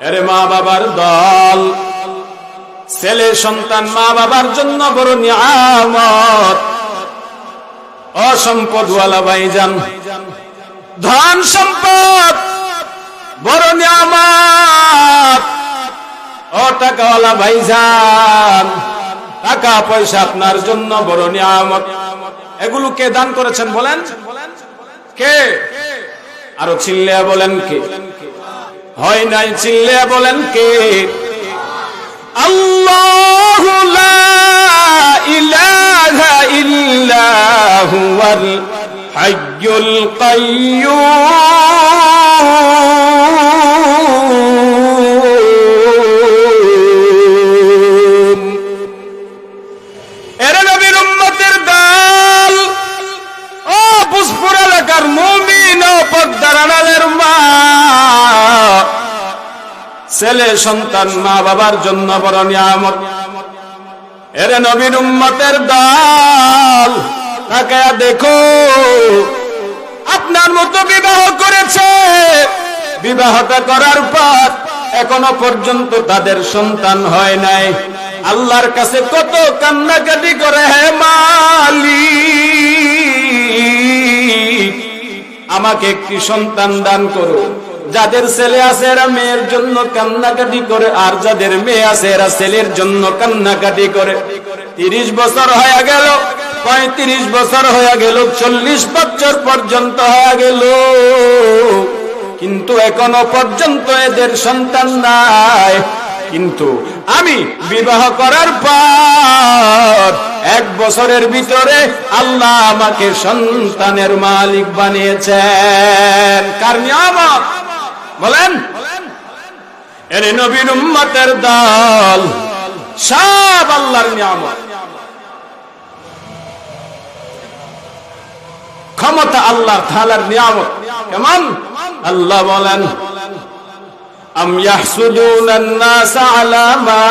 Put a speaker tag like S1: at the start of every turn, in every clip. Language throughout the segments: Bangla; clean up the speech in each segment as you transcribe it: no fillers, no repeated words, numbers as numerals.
S1: আরে মা বাবার দল, ছেলে সন্তান মা বাবার জন্য বড় নিয়ামত। অসম্পদওয়ালা ভাইজান, ধন সম্পদ বড় নিয়ামত। ও টাকাওয়ালা ভাইজান, টাকা পয়সা আপনার জন্য বড় নিয়ামত। এগুলো কে দান করেছেন বলেন? কে? আরো চিল্লিয়া বলেন কে? হয় নাই চিল্লিয়া বলেন কে? আল্লাহু লা ইলাহা ইল্লা হুয়াল হাইয়ুল কাইয়্যুম। এর নবীর উম্মতের দল, ও পুষ্পুর এলাকার মুমিন ও পর্দার আড়ালের মা, ছেলে সন্তান মা বাবার জন্য বড় নিয়ামত। এর নবীর উম্মতের দল, তাকায়া দেখো, আপনার মতো বিবাহ করেছে, বিবাহটা করার পর এখনো পর্যন্ত তাদের সন্তান হয় নাই। আল্লাহর কাছে কত কান্নাকাটি করে, হে মালিক আমাকে একটি সন্তান দান করো। যাদের ছেলে আছে এরা মেয়ের জন্য কান্নাকাটি করে, আর যাদের মেয়ে আছে এরা ছেলের জন্য কান্নাকাটি করে। 30 বছর হয়ে গেল, 35 বছর হয়ে গেল, 40 বছর পর্যন্ত হয়ে গেল, কিন্তু এখনো পর্যন্ত এদের সন্তান নাই। কিন্তু আমি বিবাহ করার পর 1 বছরের ভিতরে আল্লাহ আমাকে সন্তানের মালিক বানিয়েছেন। কার নিয়ামত বলেন? এর নবীর উম্মতের দল, সব আল্লাহর নিয়ামত। ক্ষমতা আল্লাহর তাআলার নিয়ামত। কেমন? আল্লাহ বলেন, আম ইয়াহসুদুনান নাস আলা মা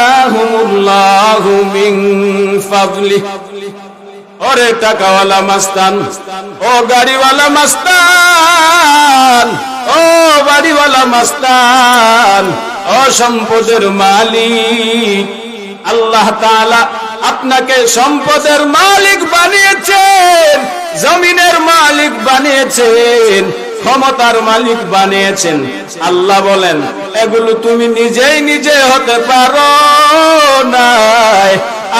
S1: আতাহুমুল্লাহু মিন ফাদলি। ওরে টাকাওয়ালা মাস্তান, ও গাড়িওয়ালা মাস্তান, ও বাড়িওয়ালা মাস্তান, ও সম্পদের মালিক, আল্লাহ তাআলা আপনাকে সম্পদের মালিক বানিয়েছেন, জমিনের মালিক বানিয়েছেন, ক্ষমতার মালিক বানিয়েছেন। আল্লাহ বলেন, এগুলো তুমি নিজেই নিজে হতে পারো না,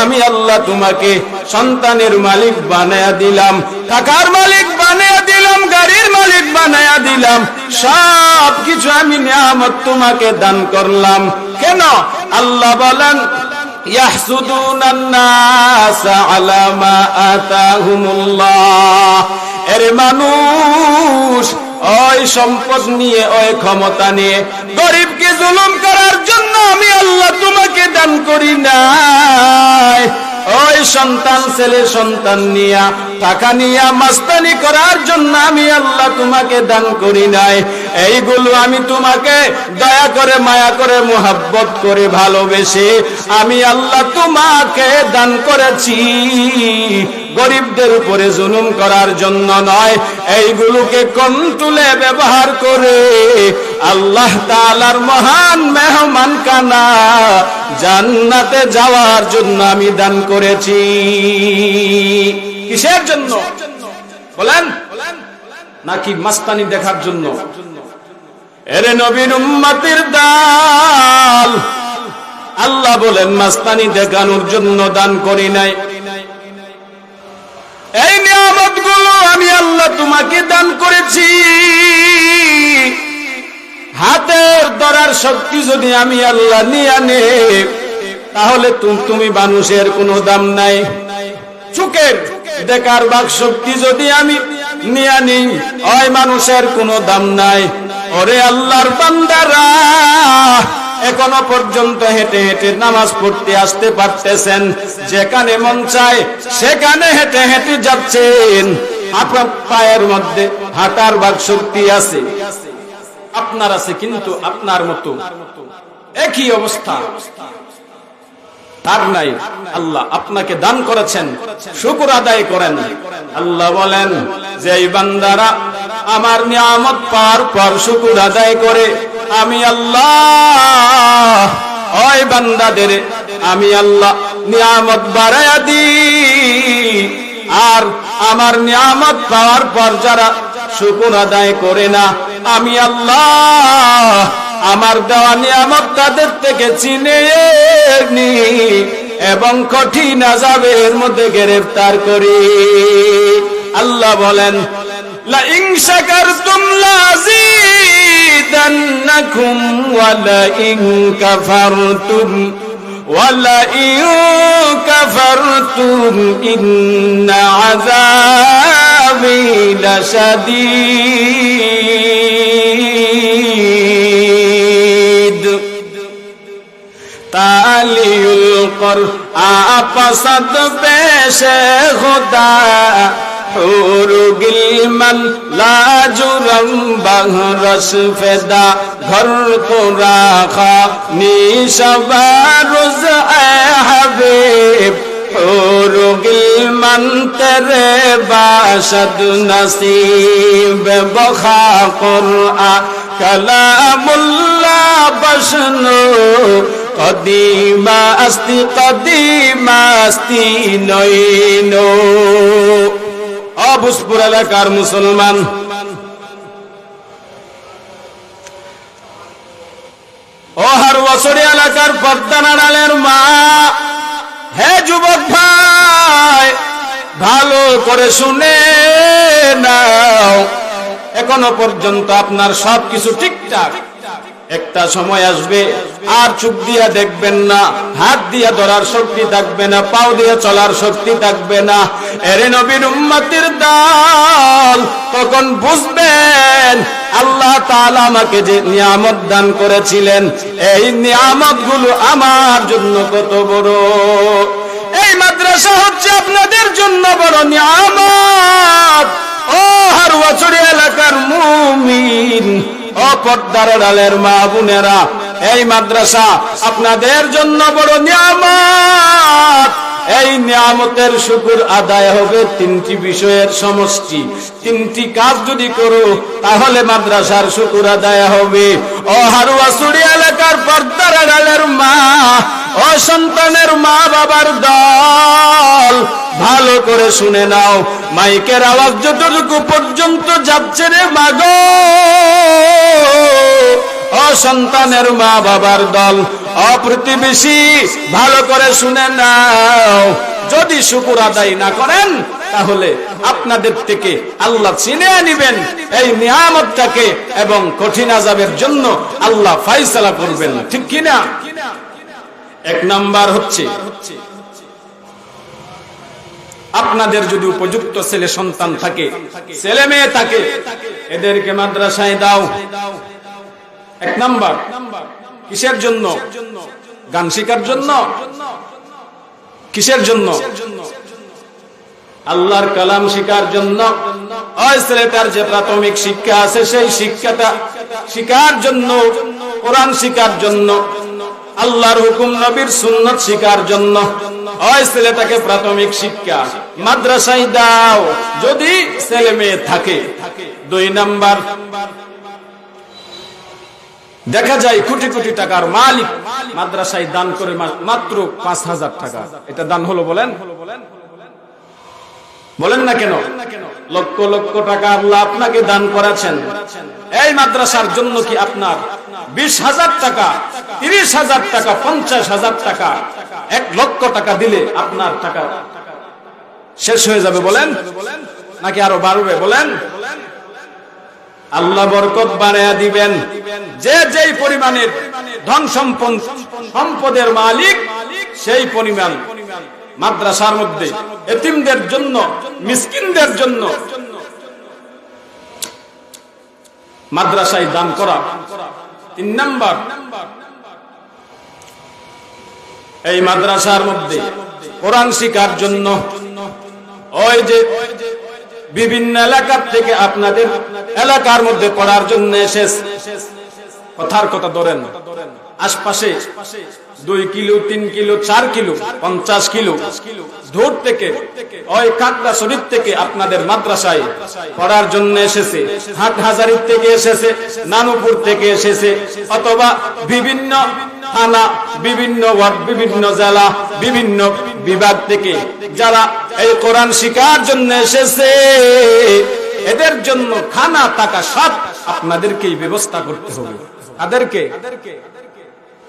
S1: আমি আল্লাহ তোমাকে সন্তানের মালিক বানায়া দিলাম, টাকার মালিক বানায়া দিলাম, গাড়ির মালিক বানায়া দিলাম, সব কিছু আমি নিয়ামত তোমাকে দান করলাম। কেন? আল্লাহ বলেন, ইয়াহসুদুনান নাস আলা মা আতাহুমুল্লাহ। এরে মানুষ, ওই সম্পদ নিয়ে, ওই ক্ষমতা নিয়ে গরিবকে জুলুম করার জন্য আমি আল্লাহ তোমাকে দান করি নাই। ওই সন্তান, ছেলে সন্তান নিয়া, টাকা নিয়া মাস্তানি করার জন্য আমি আল্লাহ তোমাকে দান করি নাই। এইগুলো আমি তোমাকে দয়া করে, মায়া করে, মোহাব্বত করে, ভালোবেসে আমি আল্লাহ তোমাকে দান করেছি, গরিবদের উপরে জুলুম করার জন্য নয়। এইগুলোকে কন্ট্রোলে ব্যবহার করে আল্লাহ তাআলার মহান মেহমান খানা জান্নাতে যাওয়ার জন্য আমি দান করেছি। কিসের জন্য বলেন? নাকি মাস্তানি দেখার জন্য? এরে নবীর উম্মতের দল, আল্লাহ বলেন মাস্তানি দেখানোর জন্য দান করি নাই। এই নিয়ামতগুলো আমি আল্লাহ তোমাকে দান করেছি। হাতের ধরার শক্তি যদি আমি আল্লাহ নিয়ে নে, তাহলে তুমি মানুষের কোনো দাম নাই। চোখের দেখার বাক শক্তি যদি আমি নিয়ে নিই, ওই মানুষের কোনো দাম নাই। ওরে আল্লাহর বান্দারা, এখনো পর্যন্ত হেঁটে হেঁটে নামাজ পড়তে আসতে পারতেছেন, যেখানে মন চায় সেখানে হেঁটে হেঁটে যাচ্ছেন। আপনার পায়ের মধ্যে হাঁটার বাক শক্তি আছে, আপনার আছে, কিন্তু আপনার মতো একই অবস্থা তার নাই। আল্লাহ আপনাকে দান করেছেন, শুকর আদায় করেন। আল্লাহ বলেন যে এই বান্দারা আমার নিয়ামত পাওয়ার পর শুকর আদায় করে, আমি আল্লাহ ওই বান্দাদের আমি আল্লাহ নিয়ামত বাড়ায়া দিই, আর আমার নিয়ামত পাওয়ার পর যারা শুকর আদায় করে না, আমি আল্লাহ আমার দেওয়া নিয়ামত তাদের থেকে ছিনিয়ে নি এবং কঠিন আযাবের মধ্যে গ্রেফতার করি। আল্লাহ বলেন, লা ইন শাকারতুম লাযীদান্নাকুম ওয়া লা ইন কাফারতুম ইন্না আযাবি লাশাদীদ। তালিউল কুরআন পসদ পেশে খুদা হুরু গিলমান লাজুরম বহরস ফেদা ঘর কো রাখা নিশবারুজ এ হাবিব হুরু গিলমান তেরে বাশদ নসিব বখা কুরআন কালামুল্লাহ বশনু কদিমা আস্তি নইনো। ভোজপুর এলাকার মুসলমান, ও হারওয়াছড়ি এলাকার পদ্মানাড়ালের মা, হে যুবক ভাই, ভালো করে শুনে নাও। এখনো পর্যন্ত আপনার সবকিছু ঠিকঠাক, একটা সময় আসবে আর চোখ দিয়া দেখবেন না, হাত দিয়া ধরার শক্তি থাকবে না, পাও দিয়ে চলার শক্তি থাকবে না। এরে নবীর উম্মতের দল, তখন বুঝবেন আল্লাহ তাআলা আমাকে যে নিয়ামত দান করেছিলেন, এই নিয়ামত গুলো আমার জন্য কত বড়। এই মাদ্রাসা হচ্ছে আপনাদের জন্য বড় নিয়ামত। ও হারওয়াছড়ি এলাকার মুমিন, ও পর্দার আড়ালের মা বোনেরা, এই মাদ্রাসা আপনাদের জন্য বড় নিয়ামত। এই নিয়ামতের শুকর আদায় হবে তিনটি বিষয়ের সমষ্টি। তিনটি কাজ যদি করো তাহলে মাদ্রাসার শুকর আদায় হবে। ও হারওয়াছড়ি এলাকার পর্দার আড়ালের মা, ও সন্তানের মা বাবার দল, ভালো করে শুনে নাও। মাইকের আওয়াজ যতটুকু পর্যন্ত যাচ্ছে রে মাগো, ও সন্তানের মা বাবার দল, অপ্রতিবেশী, ভালো করে শুনে নাও। যদি শুকর আদায় না করেন তাহলে আপনাদের থেকে আল্লাহ ছিনিয়ে নিবেন এই নিয়ামতটাকে এবং কঠিন আযাবের জন্য আল্লাহ ফয়সালা করবেন, ঠিক কিনা? এক নাম্বার হচ্ছে, আপনাদের যদি উপযুক্ত ছেলে সন্তান থাকে, ছেলে মেয়ে থাকে, এদেরকে মাদ্রাসায় দাও। এক নাম্বার। কিসের জন্য? গান শেখার জন্য? কিসের জন্য? আল্লাহর কালাম শেখার জন্য। ওই ছেলেটার যে প্রাথমিক শিক্ষা আছে সেই শিক্ষাটা শেখার জন্য, কোরআন শেখার জন্য, আল্লাহর হুকুম নবীর সুন্নাত শেখার জন্য ওই ছেলেটাকে প্রাথমিক শিক্ষা মাদ্রাসায় দাও যদি ছেলে মেয়ে থাকে। দুই নাম্বার, দেখা যায় কোটি কোটি টাকার মালিক মাদ্রাসায় দান করে মাত্র ৫,০০০ টাকা। এটা দান হলো বলেন? বলেন না কেন? লক্ষ লক্ষ টাকা আল্লাহ আপনাকে দান করেছেন। এই মাদ্রাসার জন্য কি আপনার ২০,০০০ টাকা, ৩০,০০০ টাকা, ৫০,০০০ টাকা, ১,০০,০০০ টাকা দিলে আপনার টাকা শেষ হয়ে যাবে বলেন? নাকি আরো বাড়বে বলেন? আল্লাহ বরকত বাড়ায়া দিবেন। যে যেই পরিমাণের ধন সম্পদের মালিক সেই পরিমাণ মাদ্রাসার মধ্যে এতিমদের জন্য, মিসকিনদের জন্য মাদ্রাসায় দান করা। ৩ নাম্বার, এই মাদ্রাসার মধ্যে কোরআন শিক্ষার জন্য ওই যে বিভিন্ন এলাকার থেকে আপনাদের এলাকার মধ্যে পড়ার জন্য এসেছে, কথার কথা ধরেন, আশপাশে 2 কিলো 3 কিলো 4 কিলো 50 কিলো দূর থেকে ওই কাকড়া শরীফ থেকে আপনাদের মাদ্রাসায় পড়ার জন্য এসেছে, হাটহাজারী থেকে এসেছে, নানুপুর থেকে এসেছে, অথবা বিভিন্ন থানা, বিভিন্ন ওয়ার্ড, বিভিন্ন জেলা, বিভিন্ন বিভাগ থেকে যারা এই কোরআন শিখার জন্য এসেছে, এদের জন্য খানা টাকা সব আপনাদেরকেই ব্যবস্থা করতে হবে। তাদেরকে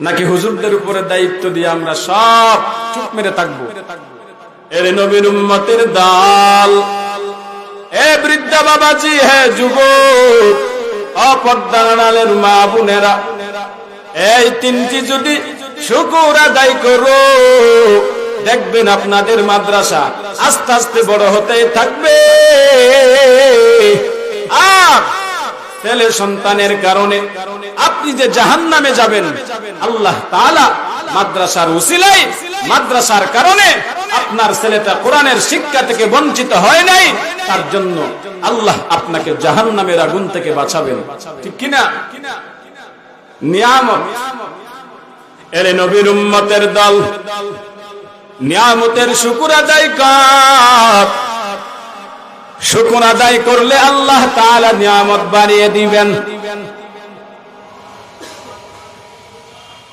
S1: নাকি হুজুরদের উপরে দায়িত্ব দিয়ে আমরা সব চুপ মেরে থাকবো? এর নবীর উম্মতের দাল, এ বৃদ্ধা বাবাজি, হে যুবক, অপর্দানালের মা বোনেরা, এই 3টি যদি শুকর আদায় করো, দেখবেন আপনাদের মাদ্রাসা আস্তে আস্তে বড় হতে থাকবে। আর ছেলে সন্তানের কারণে আপনি যে জাহান্নামে যাবেন, আল্লাহ তাআলা মাদ্রাসার উসিলায়, মাদ্রাসার কারণে আপনার ছেলেটা কোরআনের শিক্ষা থেকে বঞ্চিত হয় নাই, তার জন্য আল্লাহ আপনাকে জাহান্নামের আগুন থেকে বাঁচাবেন। ঠিক কিনা? নিয়ামত, এর নবীর উম্মতের দল, নিয়ামতের শুকর আদায় কর। শুকর আদায় করলে আল্লাহ তাআলা নিয়ামত বাড়িয়ে দিবেন।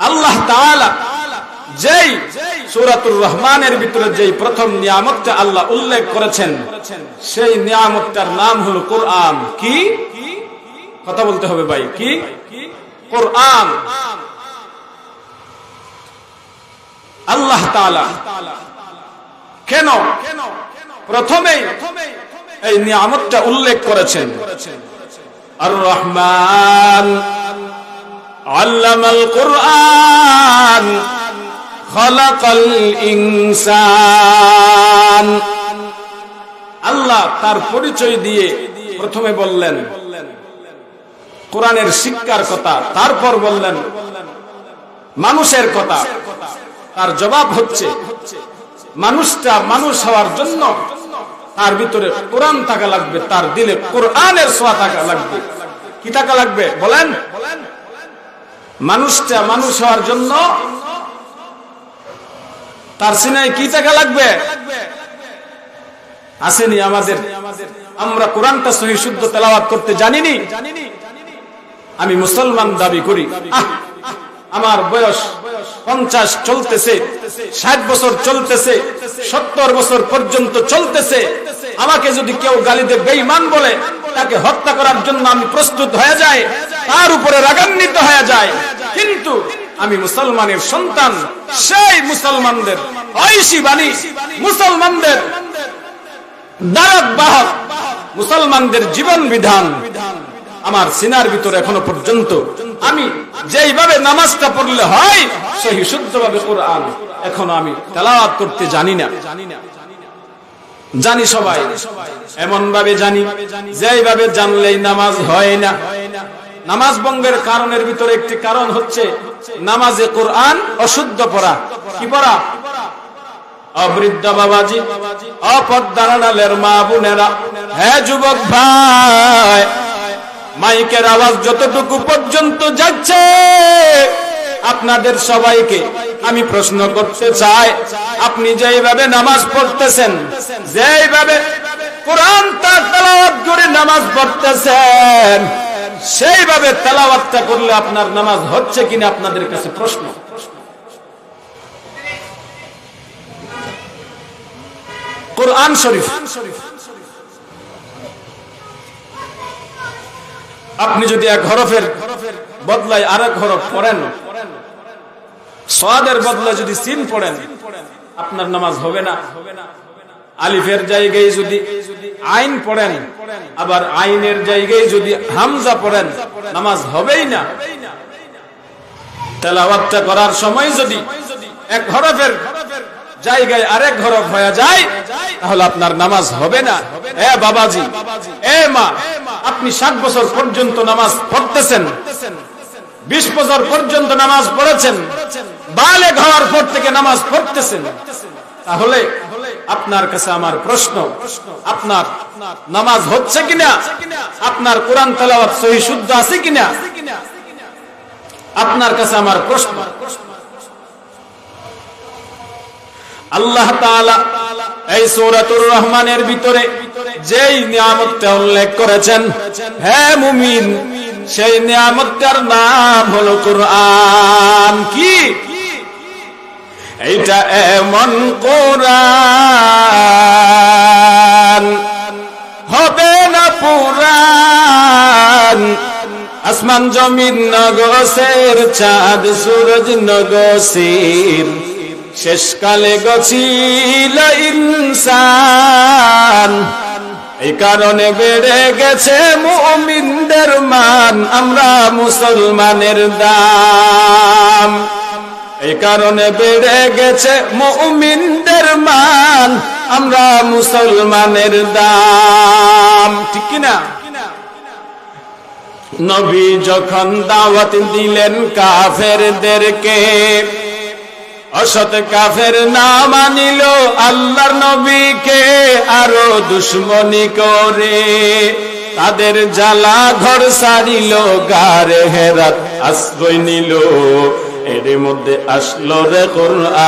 S1: আল্লাহ তাআলা যেই সূরাতুর রহমানের ভিতরে যেই প্রথম নিয়ামতটা আল্লাহ উল্লেখ করেছেন, সেই নিয়ামতটার নাম হলো কোরআন। কি কথা বলতে হবে ভাই? কি? কোরআন। আল্লাহ তাআলা কেন প্রথমেই এই নিয়ামতটা উল্লেখ করেছেন? আর রহমান আল্লামাল কোরআন খালাকাল ইনসান। আল্লাহ তার পরিচয় দিয়ে প্রথমে বললেন কোরআনের শিক্ষার কথা, তারপর বললেন মানুষের কথা। তার জবাব হচ্ছে মানুষটা মানুষ হওয়ার জন্য তার ভিতরে কোরআন থাকা লাগবে, তার দিলে কোরআনের ছোঁয়া থাকা লাগবে। কি থাকা লাগবে বলেন? মানুষটা মানুষ হওয়ার জন্য তার সিনায় কি থাকা লাগবে? আসেনি আমাদের? আমরা কোরআনটা সহি শুদ্ধ তেলাওয়াত করতে জানিনি। আমি মুসলমান দাবি করি, আমার বয়স 50 চলতেছে, 60 বছর চলতেছে, 70 বছর পর্যন্ত চলতেছে। আমাকে যদি কেউ গালিতে বেঈমান বলে, তাকে হত্যা করার জন্য আমি প্রস্তুত হয়ে যাই, তার উপরে রাগান্বিত হয়ে যায়। কিন্তু আমি মুসলমানের সন্তান, সেই মুসলমানদের ঐশী বাণী, মুসলমানদের দারদ বাহক, মুসলমানদের জীবন বিধান আমার সিনার ভিতরে এখনো পর্যন্ত। আমি যেইভাবে নামাজটা পড়লে হয় সহি শুদ্ধভাবে কোরআন এখনো আমি তেলাওয়াত করতে জানি না। জানি সবাই, এমন ভাবে জানি যেইভাবে জানলেই নামাজ হয় না। নামাজ ভঙ্গের কারণের ভিতরে একটি কারণ হচ্ছে নামাজে কোরআন অশুদ্ধ পড়া। কি পড়া? অবৃদ্ধ বাবাজি, অপর্দানালের মা বোনেরা, হে যুবক ভাই, মাইকের আওয়াজ যতটুকু পর্যন্ত যাচ্ছে আপনাদের সবাইকে আমি প্রশ্ন করতে চাই, আপনি যেইভাবে নামাজ পড়তেছেন, যেইভাবে কোরআন তেলাওয়াত করে নামাজ পড়তেছেন, সেইভাবে তেলাওয়াতটা করলে আপনার নামাজ হচ্ছে কিনা আপনাদের কাছে প্রশ্ন। কোরআন শরীফ আপনি যদি এক হরফের বদলায় আরেক হরফ পড়েন, সাদের বদলায় যদি সিন পড়েন, আপনার নামাজ হবে না। আলিফের জায়গায় যদি আইন পড়েন, আবার আইনের জায়গায় যদি হামজা পড়েন, নামাজ হবেই না। তেলাওয়াতটা করার সময় যদি এক হরফের জায়গায় আরেক হরফ হয়ে যায়, তাহলে আপনার নামাজ হবে না। এ বাবাজি, এ মা, আপনি 60 বছর পর্যন্ত নামাজ পড়তেছেন, 20 বছর পর্যন্ত নামাজ পড়েছেন, বালেগ হওয়ার পর থেকে নামাজ পড়তেছেন, তাহলে আপনার কাছে আমার প্রশ্ন, আপনার নামাজ হচ্ছে কিনা? আপনার কোরআন তেলাওয়াত সহি শুদ্ধ আছে কিনা? আপনার কাছে আমার প্রশ্ন, আল্লাহ তাআলা এই সূরাতুর রহমানের ভিতরে যেই নিয়ামতটা উল্লেখ করেছেন, হে মুমিন, সেই নিয়ামতটার নাম হলো কোরআন। কি? এইটা এমন কোরআন হবে না পুরান, আসমান জমিন নগসের, চাঁদ সূরজ নগসের, শেষকালে গছিল ইনসান। এই কারণে বেড়ে গেছে মুমিনদের মান, আমরা মুসলমানের দাম। এই কারণে বেড়ে গেছে মুমিনদের মান, আমরা মুসলমানের দাম। ঠিক কিনা? নবী যখন দাওয়াত দিলেন কাফেরদেরকে, অসৎ কাফের না মানিল আল্লাহর নবীকে, আরো দুশ্মনী করে তাদের জ্বালা ঘর সারিল, গারে হেরাত আশ্রয় নিল। এর মধ্যে আসলো রে কোরআন।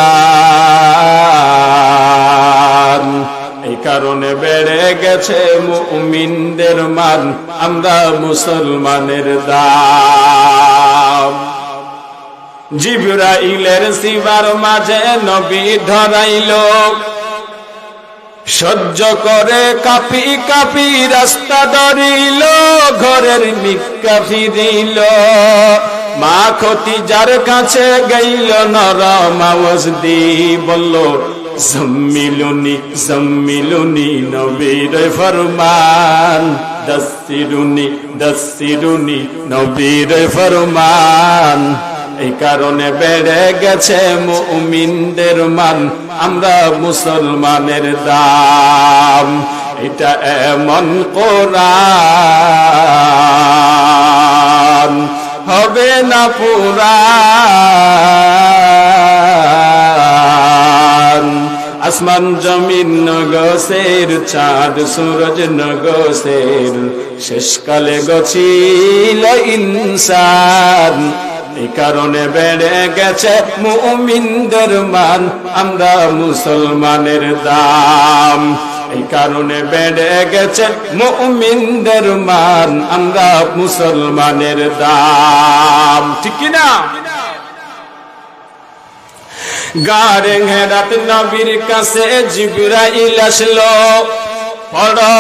S1: এই কারণে বেড়ে গেছে মুমিনদের মান, আমরা মুসলমানের দাম। জিবরাইলের সিবার মাঝে নবী ধরাইল, সহ্য করে কাঁপি কাঁপি রাস্তা ধরিল, ঘরের নিক্কা ফিরিল। মা খতিজার কাছে গইল, নরম আওয়াজ দি বলল, জম্মিলুনি জম্মিলুনি নবীর ফরমান, দাসিরুনি দাসিরুনি নবীর ফরমান। এই কারণে বেড়ে গেছে মুমিনদের মান, আমরা মুসলমানের দাম। এটা এমন কোরআন হবে না পুরান, আসমান জমিন নগসের, চাঁদ সূরজ নগসের, শেষকালে গছিল ইনসান। এই কারণে বেড়ে গেছে মুমিনদের মান, আমরা মুসলমানের দাম। এই কারণে বেড়ে গেছে মুমিনদের মান, আমরা মুসলমানের দাম। ঠিক কিনা? গারে হেরাত নবীর কাছে জিবরাইল আসলো, পড়ো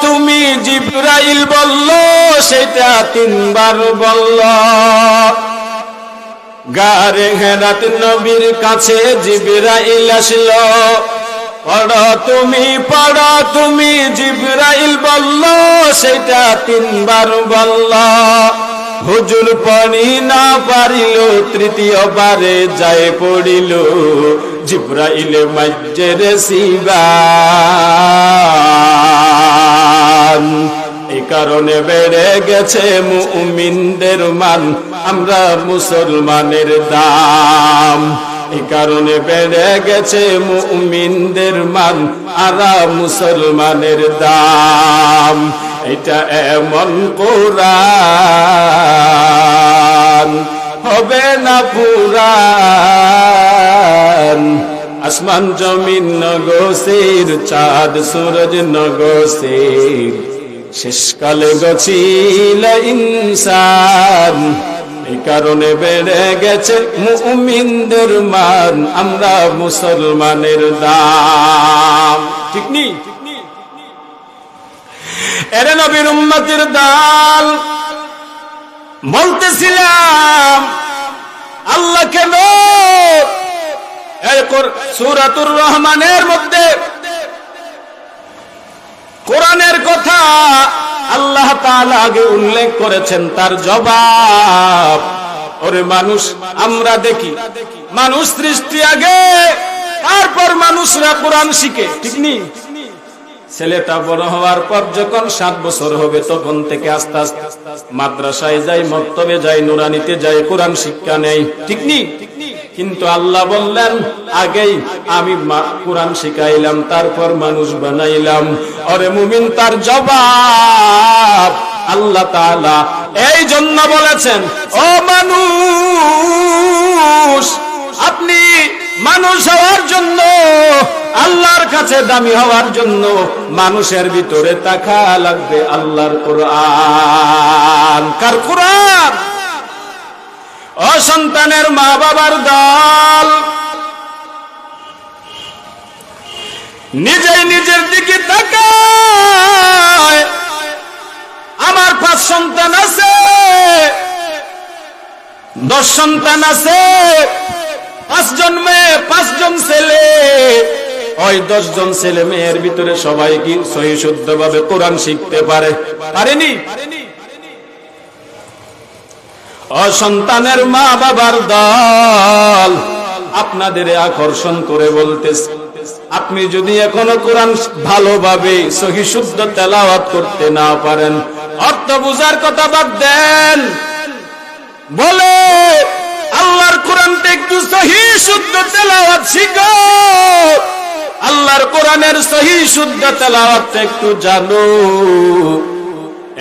S1: তুমি, জিবরাইল বলল, সেটা 3 বার বলল। গারে হেরাত নবীর কাছে জিবরাইল আসলো, পড়ো তুমি, জিবরাইল বলল, সেটা 3 বার বলল। হুজুর পড়ি না পারিল, তৃতীয়বারে যায় পড়িল, জিবরাইল মাজ্জের সিবান। এই কারণে বেড়ে গেছে মুমিনদের মান, আমরা মুসলমানের দাম। এই কারণে বেড়ে গেছে মুমিনদের মান, আমরা মুসলমানের দাম। এটা এমন কোরআন হবে না পুরান, আসমান জমিন নগসের, চাঁদ সূরজ নগসের, শেষকালে গছিল ইনসান। এই কারণে বেড়ে গেছে মুমিনদের মান, আমরা মুসলমানের দাম। ঠিক নি? এরে নবীর উম্মতের দল, বলতেছিলাম আল্লাহ কেন সূরাতুর রহমানের মধ্যে কোরআনের কথা আল্লাহ তাআলা আগে উল্লেখ করেছেন, তার জবাব। ওরে মানুষ, আমরা দেখি মানুষ সৃষ্টি আগে, তারপর মানুষরা কোরআন শিখে। ঠিক নি? ছেলেটা বড় হওয়ার পর যখন 7 বছর হবে, তখন থেকে আস্তে আস্তে মাদ্রাসায় যায়, মক্তবে যায়, নুরানিতে যায়, কোরআন শিক্ষা নেই। ঠিক নি? কিন্তু আল্লাহ বললেন, আগেই আমি কোরআন শিখাইলাম, তারপর মানুষ বানাইলাম। ওরে মুমিন, তার জবাব আল্লাহ তাআলা এই জন্য বলেছেন, ও মানুষ, আপনি মানুষ হওয়ার জন্য, আল্লাহর কাছে দামি হওয়ার জন্য মানুষের ভিতরে থাকা লাগবে আল্লাহর কোরআন। কার কোরআন? অসন্তানের মা বাবার দল নিজেই নিজের দিকে তাকায়। আমার 5 সন্তান আছে, 10 সন্তান আছে, 5 জন মেয়ে, 5 জন ছেলে। ওই 10 জন ছেলে মেয়ের ভিতরে সবাই কি সহি শুদ্ধভাবে কোরআন শিখতে পারে? পারেনি। অসন্তানের মা বাবার দল আপনাদের আকর্ষণ করে বলতেছে, আপনি যদি এখনো কোরআন ভালোভাবে সহি শুদ্ধ তেলাওয়াত করতে না পারেন, অর্থ বুঝার কথা বাদ দেন, বলে আল্লাহর কোরআনটা একটু সহি শুদ্ধ তেলাওয়াত শিখো, আল্লাহর কোরআনের সহি শুদ্ধ তেলাওয়াতটা একটু জানো।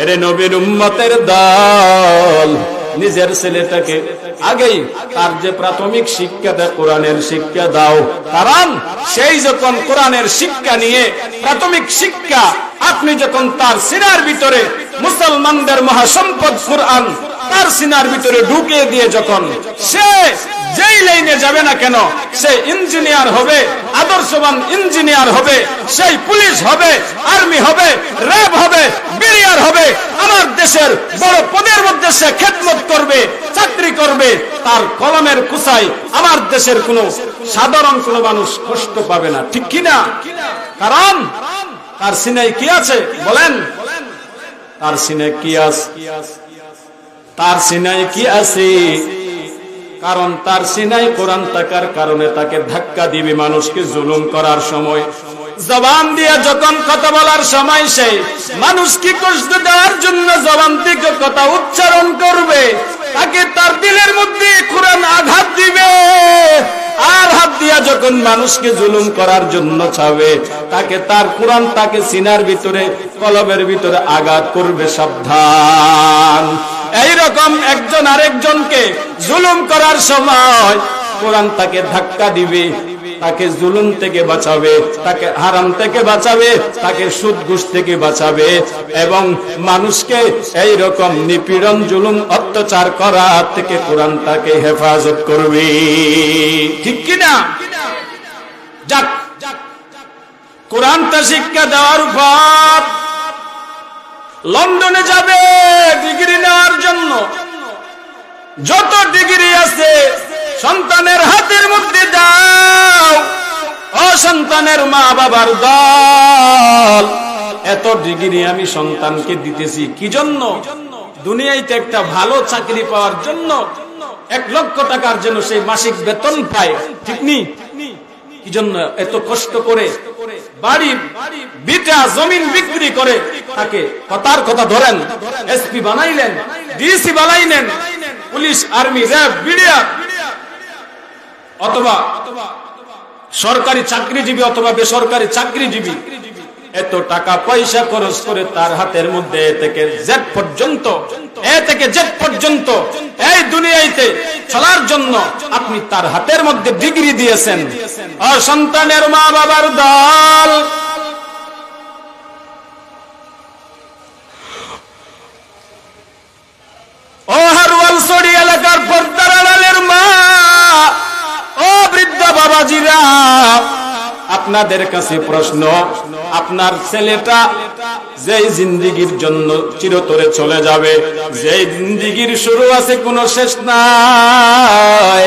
S1: এরে নবীর উম্মতের দল, নিজের ছেলেটাকে আগেই তার যে প্রাথমিক শিক্ষা দেয় কোরআনের শিক্ষা দাও। কারণ সেই যখন কোরআনের শিক্ষা নিয়ে প্রাথমিক শিক্ষা আপনি যখন তার সিনার ভিতরে মুসলমানদের মহাসম্পদ কোরআন তার সিনার ভিতরে ঢুকিয়ে দিয়ে যখন সে যেই লাইনে যাবে না কেন, সে ইঞ্জিনিয়ার হবে, আদর্শবান ইঞ্জিনিয়ার হবে, সেই পুলিশ হবে, আর্মি হবে, র্যাব হবে, বিডিআর হবে, আমার দেশের বড় পদের মধ্যে সে খেদমত করবে, চাকরি করবে, তার কলমের কুসায় আমার দেশের কোনো সাধারণ কোনো মানুষ কষ্ট পাবে না। ঠিক কিনা? কারণ তার সিনায় কি আছে বলেন? তার সিনায় কি আছে? তার সিনায় কি আছে? কারণ তার সিনায় কোরআন থাকার কারণে তাকে ধাক্কা দিবে মানুষকে জুলুম করার সময়। জবান দিয়ে যখন কথা বলার সময় সেই মানুষকে কষ্ট দেওয়ার জন্য জবান থেকে কথা উচ্চারণ করবে, তাকে তার দিলের মধ্যে কোরআন আঘাত দিবে। আর হাত দিয়া যখন মানুষকে জুলুম করার জন্য চাবে, তাকে তার কোরআন তাকে সিনার ভিতরে কলবের ভিতরে আঘাত করবে। সাবধান। এইরকম একজন আরেকজনকে জুলুম করার সময় কোরআন তাকে ধাক্কা দিবে, তাকে জুলুম থেকে বাঁচাবে, তাকে হারাম থেকে বাঁচাবে, তাকে সুদ ঘুষ থেকে বাঁচাবে এবং মানুষকে এই রকম নিপীড়ন জুলুম অত্যাচার করা থেকে কোরআন তাকে হেফাজত করবে। ঠিক কিনা? যাক, কোরআনটা শিক্ষা দেওয়ার পর লন্ডনে যাবে ডিগ্রি নেওয়ার জন্য। যত ডিগ্রি আছে সন্তানের হাতের মধ্যে দাও। ও সন্তানের মা বাবার দল, এত ডিগ্রি আমি সন্তানকে দিতেছি কি জন্য? দুনিয়াতে একটা ভালো চাকরি পাওয়ার জন্য, 1 লক্ষ টাকার জন্য সেই মাসিক বেতন পায়। ঠিক নি? কি জন্য এত কষ্ট করে বাড়ি বিটা জমিন বিক্রি করে তাকে কথার কথা ধরেন, এসপি বানাইলেন, ডিসি বানাইলেন, পুলিশ, আর্মি, র্যাব, বিডিআর অথবা সরকারি চাকরিজীবী অথবা বেসরকারি চাকরিজীবী, এত টাকা পয়সা খরচ করে তার হাতের মধ্যে এ থেকে জেড পর্যন্ত এই দুনিয়াতে চলার জন্য আপনি তার হাতের মধ্যে ডিগ্রি দিয়েছেন। আর সন্তানের মা বাবার দল, ও হারওয়ালছড়ি এলাকার পর্দার আড়ালের মা, ও বৃদ্ধ বাবাজিরা, আপনাদের কাছে প্রশ্ন, আপনার ছেলেটা যেই জিন্দিগির জন্য চিরতরে চলে যাবে, যেই জিন্দিগির শুরু আছে কোনো শেষ নাই,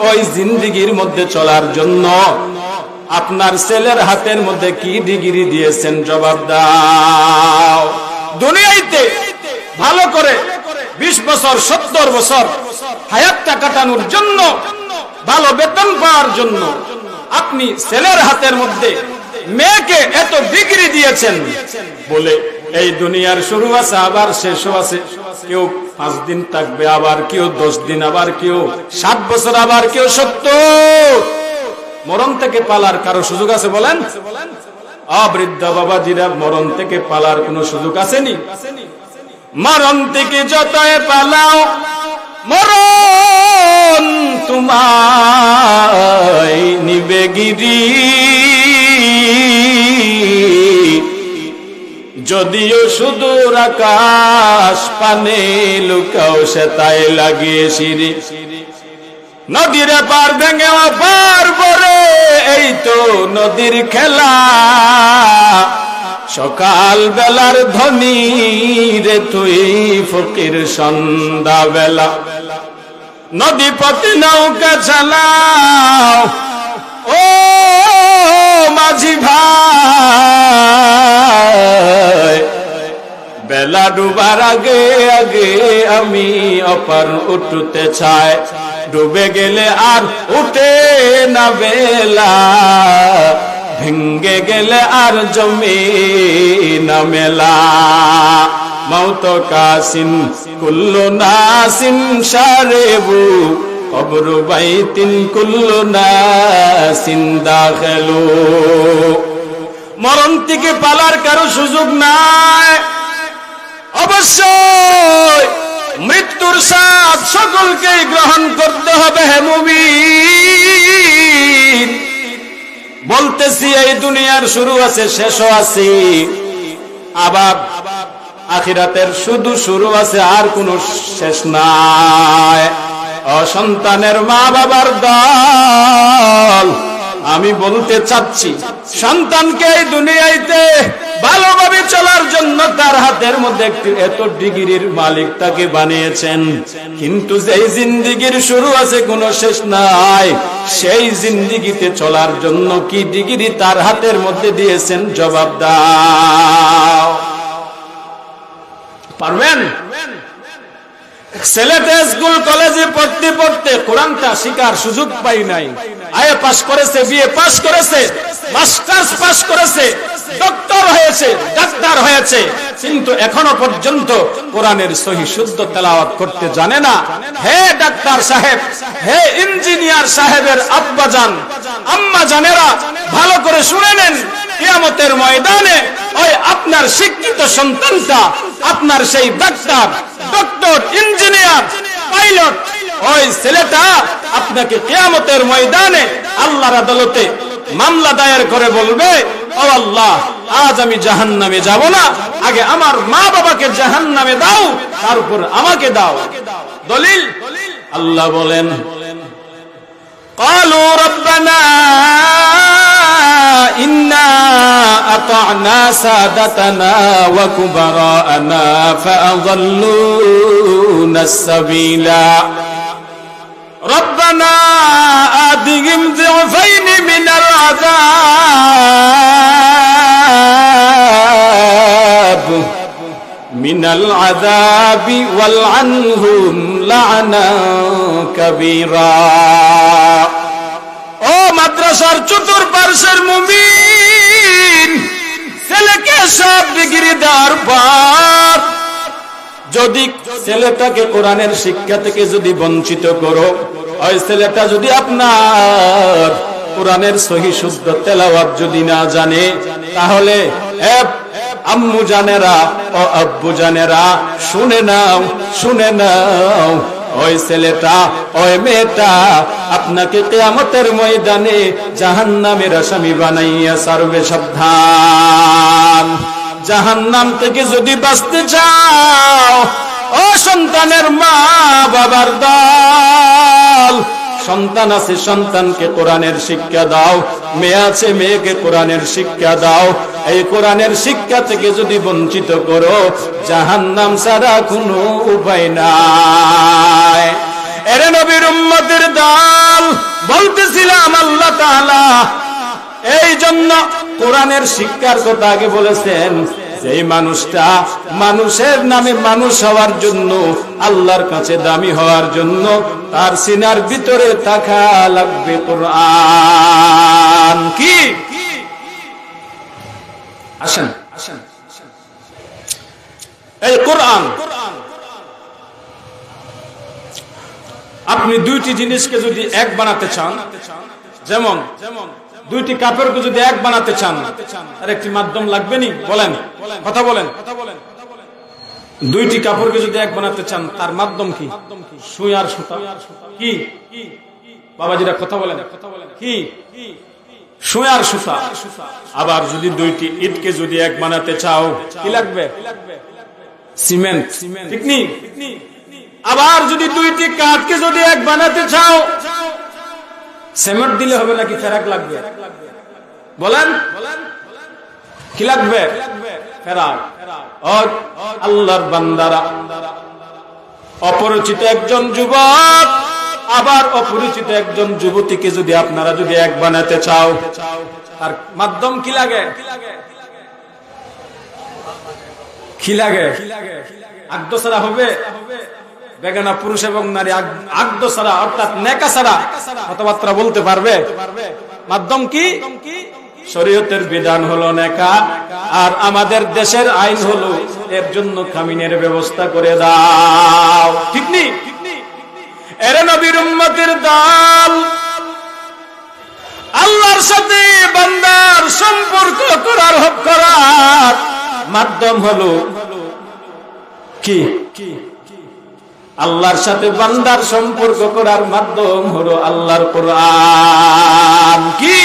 S1: ওই জিন্দিগির মধ্যে চলার জন্য আপনার ছেলের হাতের মধ্যে কি ডিগ্রি দিয়েছেন? জবাব দাও। দুনিয়াতে ভালো করে 20 বছর 70 বছর হায়াতটা কাটানোর জন্য, ভালো বেতন পাওয়ার জন্য আপনি ছেলের হাতের মধ্যে মেয়েকে এত ডিগ্রি দিয়েছেন বলে এই দুনিয়ার শুরু আছে আবার শেষও আছে। কেউ 5 দিন থাকবে, আবার কেউ 10 দিন, আবার কেউ 7 বছর, আবার কেউ 70। মরণ থেকে পালার কারো সুযোগ আছে বলেন? বৃদ্ধ বাবাজিরা, মরণ থেকে পালার কোনো সুযোগ আসেনি? মরণ থেকে যতই পালাও মরণ তোমায় নিবে গিরি। যদিও সুদূর আকাশ পানে লুকাও সে তাই লাগিয়ে সিঁড়ি। নদীর পার ভেঙে পার পরে এই তো নদীর খেলা। সকাল বেলার ধনী রে তুই ফকির সন্ধ্যা বেলা। নদী পথে নৌকা চালাও ও মাঝি ভাই। বেলা ডুবার আগে আগে আমি অপার উঠতে চাই। ডুবে গেলে আর উঠে না বেলা, ভেঙ্গে গেলে আর জমে না মেলা। মৌত কাসিন কুল্লু নাসিন শারেবু কবরু বাইতিন কুল্লু নাসিন দাখিলু। মরণ থেকে পালার কারো সুযোগ নাই। অবশ্যই মৃত্যুর স্বাদ সকলকেই গ্রহণ করতে হবে। হে মুমিন, বলতেছি এই দুনিয়ার শুরু আছে, শেষও আছে, আবার আখিরাতের শুধু শুরু আছে, আর কোনো শেষ নাই। অসন্তানের মা বাবার দল, আমি বলতে চাচ্ছি সন্তানকে এই দুনিয়াতে ভালোভাবে চলার জন্য তার হাতের মধ্যে একটি এত ডিগ্রির মালিক তাকে বানিয়েছেন, কিন্তু যেই জিন্দেগির শুরু আছে কোনো শেষ নাই, সেই জিন্দেগিতে চলার জন্য কি ডিগ্রি তার হাতের মধ্যে দিয়েছেন? জবাব দাও। পারবেন? ছেলেটা স্কুল কলেজে পড়তে পড়তে কোরআনটা শিকার সুযোগ পাই নাই। আইএ পাস করেছে, বিএ পাস করেছে, মাস্টার্স পাস করেছে, ডক্টর হয়েছে, ডাক্তার হয়েছে, কিন্তু এখনো পর্যন্ত কোরআনের সহি শুদ্ধ তেলাওয়াত করতে জানে না। হে ডাক্তার সাহেব, হে ইঞ্জিনিয়ার সাহেবের আব্বাজান আম্মা জানেরা, ভালো করে শুনে নেন। কিয়ামতের ময়দানে ওই আপনার শিক্ষিত সন্তানটা, আপনার সেই ডাক্তার, ডক্টর, ইঞ্জিনিয়ার, পাইলট, ওই ছেলেটা আপনাকে কিয়ামতের ময়দানে আল্লাহর আদালতে মামলা দায়ের করে বলবে, ও আল্লাহ, আজ আমি জাহান্নামে যাব না, আগে আমার মা বাবাকে জাহান্নামে দাও, তারপর আমাকে দাও। দলিল আল্লাহ বলেন, قالوا ربنا إنا أطعنا سادتنا وكبراءنا فأضلونا السبيلا ربنا آتهم ضعفين من العذاب والعنهم لعنا كبيرا। ও মাদ্রাসার চতুর্পার্শ্বের মুমিন, ছেলেকে সব ডিগ্রি দেওয়ার পর যদি ছেলেটাকে কোরআনের শিক্ষা থেকে যদি বঞ্চিত করো, ওই ছেলেটা যদি আপনার কোরআনের সহি শুদ্ধ তেলাওয়াত যদি না জানে, তাহলে আম্মু জানেরা ও আব্বু জানেরা, শুনে নাও, শুনে নাও, ওই ছেলেটা, ওই মেয়েটা আপনাকে কিয়ামতের ময়দানে জাহান্নামের আসামি বানাইয়া ছাড়বে। সাবধান, জাহান্নাম থেকে যদি বাঁচতে চাও, ও সন্তানের মা বাবার দল, সন্তান আছে সন্তানকে কোরআনের শিক্ষা দাও, মেয়ে আছে মেয়েকে কোরআনের শিক্ষা দাও। এই কোরআনের শিক্ষা থেকে যদি বঞ্চিত করো, জাহান্নাম ছাড়া কোনো উপায় নাই। এরে নবীর উম্মতের দল, বলতেছিলাম আল্লাহ তাআলা এই জন্য কোরআনের শিক্ষার কথা আগে বলেছেন, যেই মানুষটা মানুষের নামে মানুষ হওয়ার জন্য, আল্লাহর কাছে দামি হওয়ার জন্য, তার সিনার ভিতরে থাকা লাগবে কোরআন। কি আসেন, এই কোরআন আপনি দুইটি জিনিসকে যদি এক বানাতে চান, যেমন দুইটি কাপড়কে যদি এক বানাতে চান তার একটি মাধ্যম লাগবে নি? বলেন, কথা বলেন। দুইটি কাপড়কে যদি এক বানাতে চান তার মাধ্যম কি? সুই আর সুতা। কি বাবাজিরা কথা বলেন, কি? সুই আর সুতা। আবার যদি দুইটি ইটকে যদি এক বানাতে চাও কি লাগবে? সিমেন্ট, ঠিক নি? আবার যদি দুইটি কাঠকে যদি এক বানাতে চাও সিমেন্ট দিলে হবে নাকি ফেরাক লাগবে? বলেন, কি লাগবে? ফেরাক। আল্লাহর বান্দারা, অপরিচিত একজন যুবক আবার অপরিচিত একজন যুবতীকে যদি আপনারা যদি এক বানাতে চাও তার মাধ্যম কি লাগে? কি লাগে? আগ্দ ছাড়া হবে? বেগানা পুরুষ এবং নারী আগ্দ ছাড়া অর্থাৎ নেকা ছাড়া কথাবার্তা বলতে পারবে? মাধ্যম কি? শরীয়তের বিধান হলো নেকা, আর আমাদের দেশের আইন হলো এর জন্য কামিনের ব্যবস্থা করে দাও, ঠিক নি? এর নবীর উম্মতের দল, আল্লাহর সাথে বান্দার সম্পর্ক করার মাধ্যম হলো কি? আল্লাহর সাথে বান্দার সম্পর্ক করার মাধ্যম হলো আল্লাহর কোরআন। কি?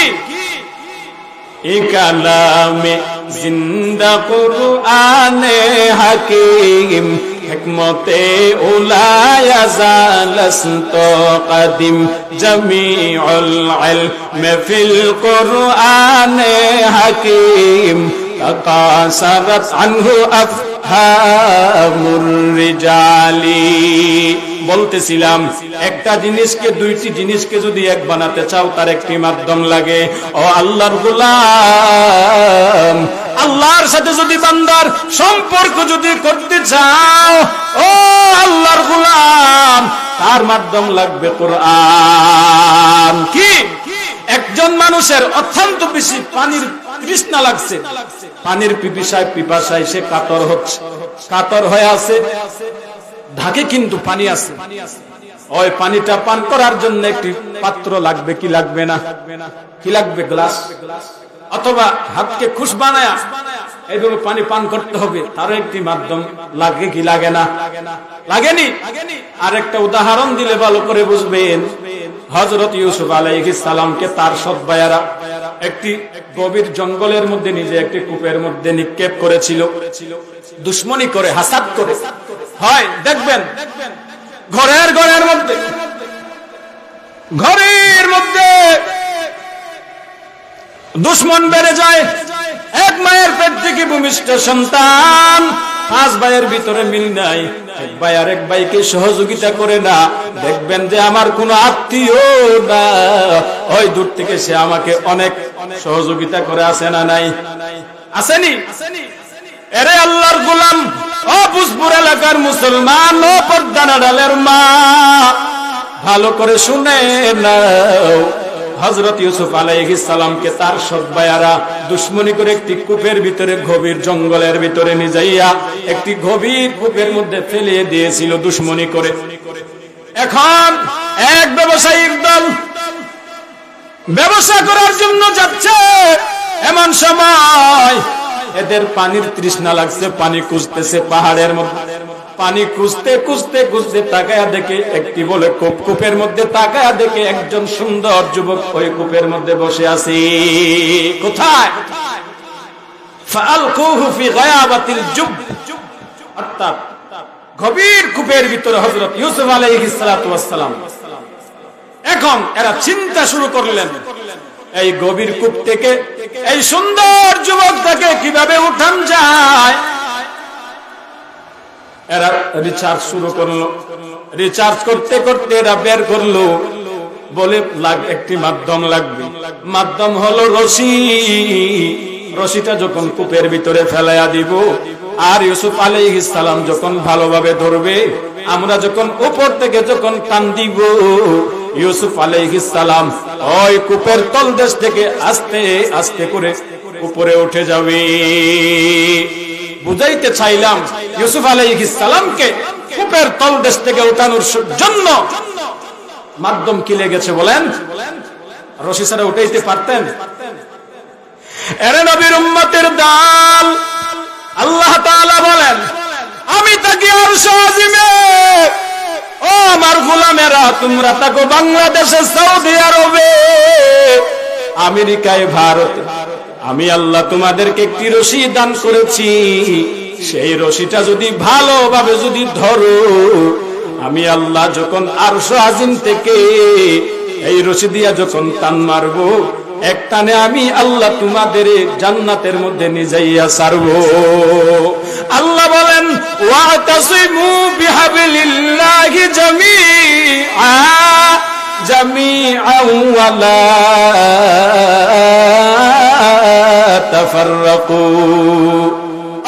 S1: কালামে জিন্দা কুরআনে হাকিম হিকমতে উলায়া জালাসত কদিম জামিউল ইলম ফিল কুরআনে হাকিম তাকাসারাত আনহু আফহামুর রিজালি। বলতেছিলাম একটা জিনিসকে দুইটি জিনিসকে যদি এক বানাতে চাও তার একটি মাধ্যম লাগে। ও আল্লাহর গোলাম, আল্লাহর সাথে যদি বান্দার সম্পর্ক যদি করতে চাও, ও আল্লাহর গোলাম, তার মাধ্যম লাগবে কোরআন। কি? একজন মানুষের অত্যন্ত বেশি পানির তৃষ্ণা লাগছে, পানির পিপাসায় সে কাতর হয়ে আছে, ঢাকে কিন্তু পানি আছে, ওই পানিটা পান করার জন্য একটি পাত্র লাগবে কি লাগবে না? কি লাগবে? গ্লাস, অথবা হাতকে খুশ বানায়া এইভাবে পানি পান করতে হবে, তারও একটি মাধ্যম লাগে কি লাগে না? লাগেনি? আরেকটা উদাহরণ দিলে ভালো করে বুঝবেন। হযরত ইউসুফ আলাইহিস সালামকে তার সৎ ভাইয়েরা একটি গভীর জঙ্গলের মধ্যে নিজে একটি কূপের মধ্যে নিক্ষেপ করেছিল, দুশমনি করে, হাসাদ করে। হয় দেখবেন ঘরের মধ্যে দুশমন বেড়ে যায়। এক মায়ের পেট থেকে ভূমিষ্ঠ সন্তান, 5 ভাইয়ের ভিতরে মিল নাই, এক ভাই আরেক ভাইকে সহযোগিতা করে না। দেখবেন যে আমার কোনো আত্মীয় না, ওই দূর থেকে সে আমাকে অনেক সহযোগিতা করে, আসে না নাই? আসেনি? এরে আল্লাহর গোলাম, ও বুজপুর এলাকার মুসলমান, ও পর্দানা ডালের মা, ভালো করে শুনে নাও। হযরত ইউসুফ আলাইহিস সালামকে তার সৎ ভাইয়েরা দুশমনি করে একটি কূপের ভিতরে, গভীর জঙ্গলের ভিতরে নিয়ে যাইয়া একটি গভীর কূপের মধ্যে ফেলিয়ে দিয়েছিল দুশমনি করে। এখন এক ব্যবসায়িক দল ব্যবসা করার জন্য যাচ্ছে, এমন সময় এদের পানির তৃষ্ণা লাগছে, পানি খুঁজতেছে পাহাড়ের মধ্যে। পানি খুঁজতে তাকায়া দেখে একটি বলে কূপের মধ্যে, তাকায়া দেখে একজন সুন্দর যুবক ওই কূপের মধ্যে বসে আছে। কোথায়? ফাআলকুহু ফি গায়াবাতিল জুব, অর্থাৎ গভীর কূপের ভিতরে হযরত ইউসুফ আলাইহিস সালাতু ওয়াস সালাম। এখন এরা চিন্তা শুরু করলেন, এই গভীর কূপ থেকে এই সুন্দর যুবকটাকে কিভাবে উঠান যায়। এরা রিচার্জ শুরু করলো, রিচার্জ করতে করতে এরা বের করলো, বলে একটি মাধ্যম লাগবে। মাধ্যম হলো রশি। রশিটা যখন কূপের ভিতরে ফেলাইয়া দিব, আর ইউসুফ আলাইহিস সালাম যখন ভালোভাবে ধরবে, আমরা যখন উপর থেকে যখন টান দিব, ইউসুফ আলাইহিস সালাম ওই কূপের তলদেশ থেকে আস্তে আস্তে করে উপরে উঠে যাবে। বুঝাইতে চাইলাম ইউসুফ আলাইহিস সালামকে কূপের তলদেশ থেকে উঠানোর জন্য মাধ্যম কি লেগেছে বলেন? রশি ছাড়া উঠাইতে পারতেন? এরে নবীর উম্মতের দল, আল্লাহ তাআলা বলেন আমি থাকি আরশ আজিমে। ও আমার গোলামেরা, তোমরা থাকো বাংলাদেশে, সৌদি আরবে, আমেরিকায়, ভারতে। আমি আল্লাহ তোমাদেরকে একটি রশি দান করেছি। সেই রশিটা যদি ভালোভাবে যদি ধরো, আমি আল্লাহ যখন আরশ আজিম থেকে এই রশি দিয়া যখন টান মারবো, এক টানে আমি আল্লাহ তোমাদের জান্নাতের মধ্যে নিয়ে যাইয়া ছাড়বো। আল্লাহ বলেন ওয়াতাসিমু বিহাবলিল্লাহি জামিআ ওয়া লা তাফাররাকু।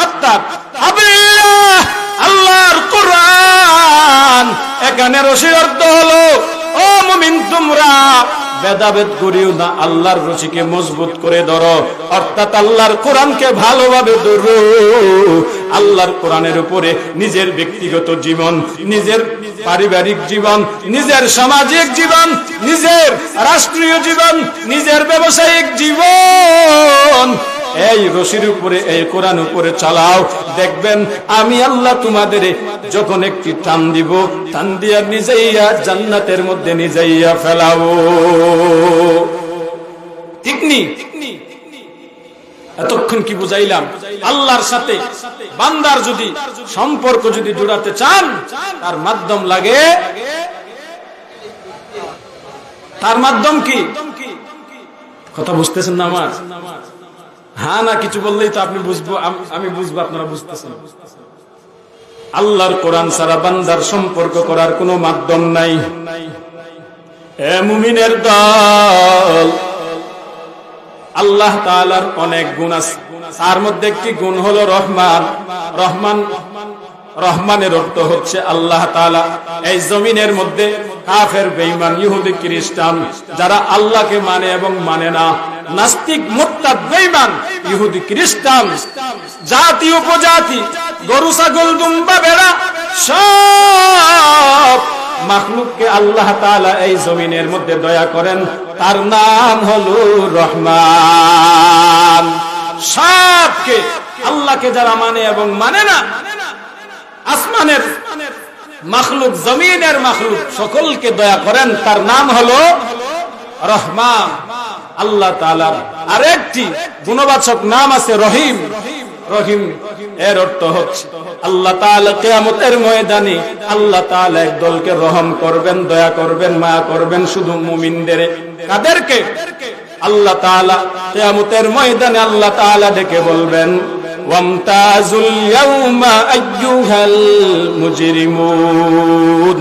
S1: অর্থাৎ হাবিল্লাহ, আল্লাহর কোরআন। এখানে রশির অর্থ হলো, ও মুমিন তোমরা ভেদাভেদ করিও না, আল্লাহর রশিকে মজবুত করে ধরো। অর্থাৎ আল্লাহর কোরআনকে ভালোভাবে ধরো। আল্লাহর কোরআনের উপরে নিজের ব্যক্তিগত জীবন, নিজের পারিবারিক জীবন, নিজের সামাজিক জীবন, নিজের রাষ্ট্রীয় জীবন, নিজের ব্যবসায়িক জীবন এই রশির উপরে, এই কোরআন উপরে চালাও। দেখবেন আমি আল্লাহ তোমাদের যখন একটি টান দিব, টান দিয়া নিজেইয়া জান্নাতের মধ্যে নিজেইয়া ফেলাও। ঠিক নি? এতক্ষণ কি বুঝাইলাম? আল্লাহর সাথে বান্দার যদি সম্পর্ক যদি জোড়াতে চান, তার মাধ্যম লাগে, তার মাধ্যম কি? কথা বুঝতেছেন না আমার? হ্যাঁ না কিছু বললেই তো আপনি বুঝবো, আমি বুঝবো, আপনারা বুঝতেছেন। আল্লাহর কোরআন ছাড়া বান্দার সম্পর্ক করার কোনো মাধ্যম নাই। এ মুমিনের দল, আল্লাহ তাআলার অনেক গুণ আছে, তার মধ্যে একটি গুণ হলো রহমান। রহমান, রহমানের অর্থ হচ্ছে আল্লাহ তাআলা এই জমিনের মধ্যে কাফের, বেঈমান, ইহুদি, খ্রিস্টান যারা আল্লাহকে মানে এবং মানে না, নাস্তিক, মুরতাদ, বেঈমান, ইহুদি, খ্রিস্টান, জাতি উপজাতি, গরু, ছাগল, দুম্বা, ভেড়া, সব মাখলুককে আল্লাহ তাআলা এই জমিনের মধ্যে দয়া করেন। তার নাম হলো রহমান। সবকে, আল্লাহকে যারা মানে এবং মানে না, আসমানের মাখলুক, জমিনের মাখলুক, সকলকে দয়া করেন। তার নাম হলো রহমান। আল্লাহ তাআলার আরেকটি গুণবাচক নাম আছে রহিম। রহিম এর অর্থ হচ্ছে আল্লাহ তাআলা কিয়ামতের ময়দানে আল্লাহ তাআলা এক দলকে রহম করবেন, দয়া করবেন, মায়া করবেন শুধু মুমিনদের। কাদেরকে? আল্লাহ তাআলা কিয়ামতের ময়দানে আল্লাহ তাআলা ডেকে বলবেন ওয়ামতাজুল ইয়াউমা আইয়ুহাল মুজরিমুন।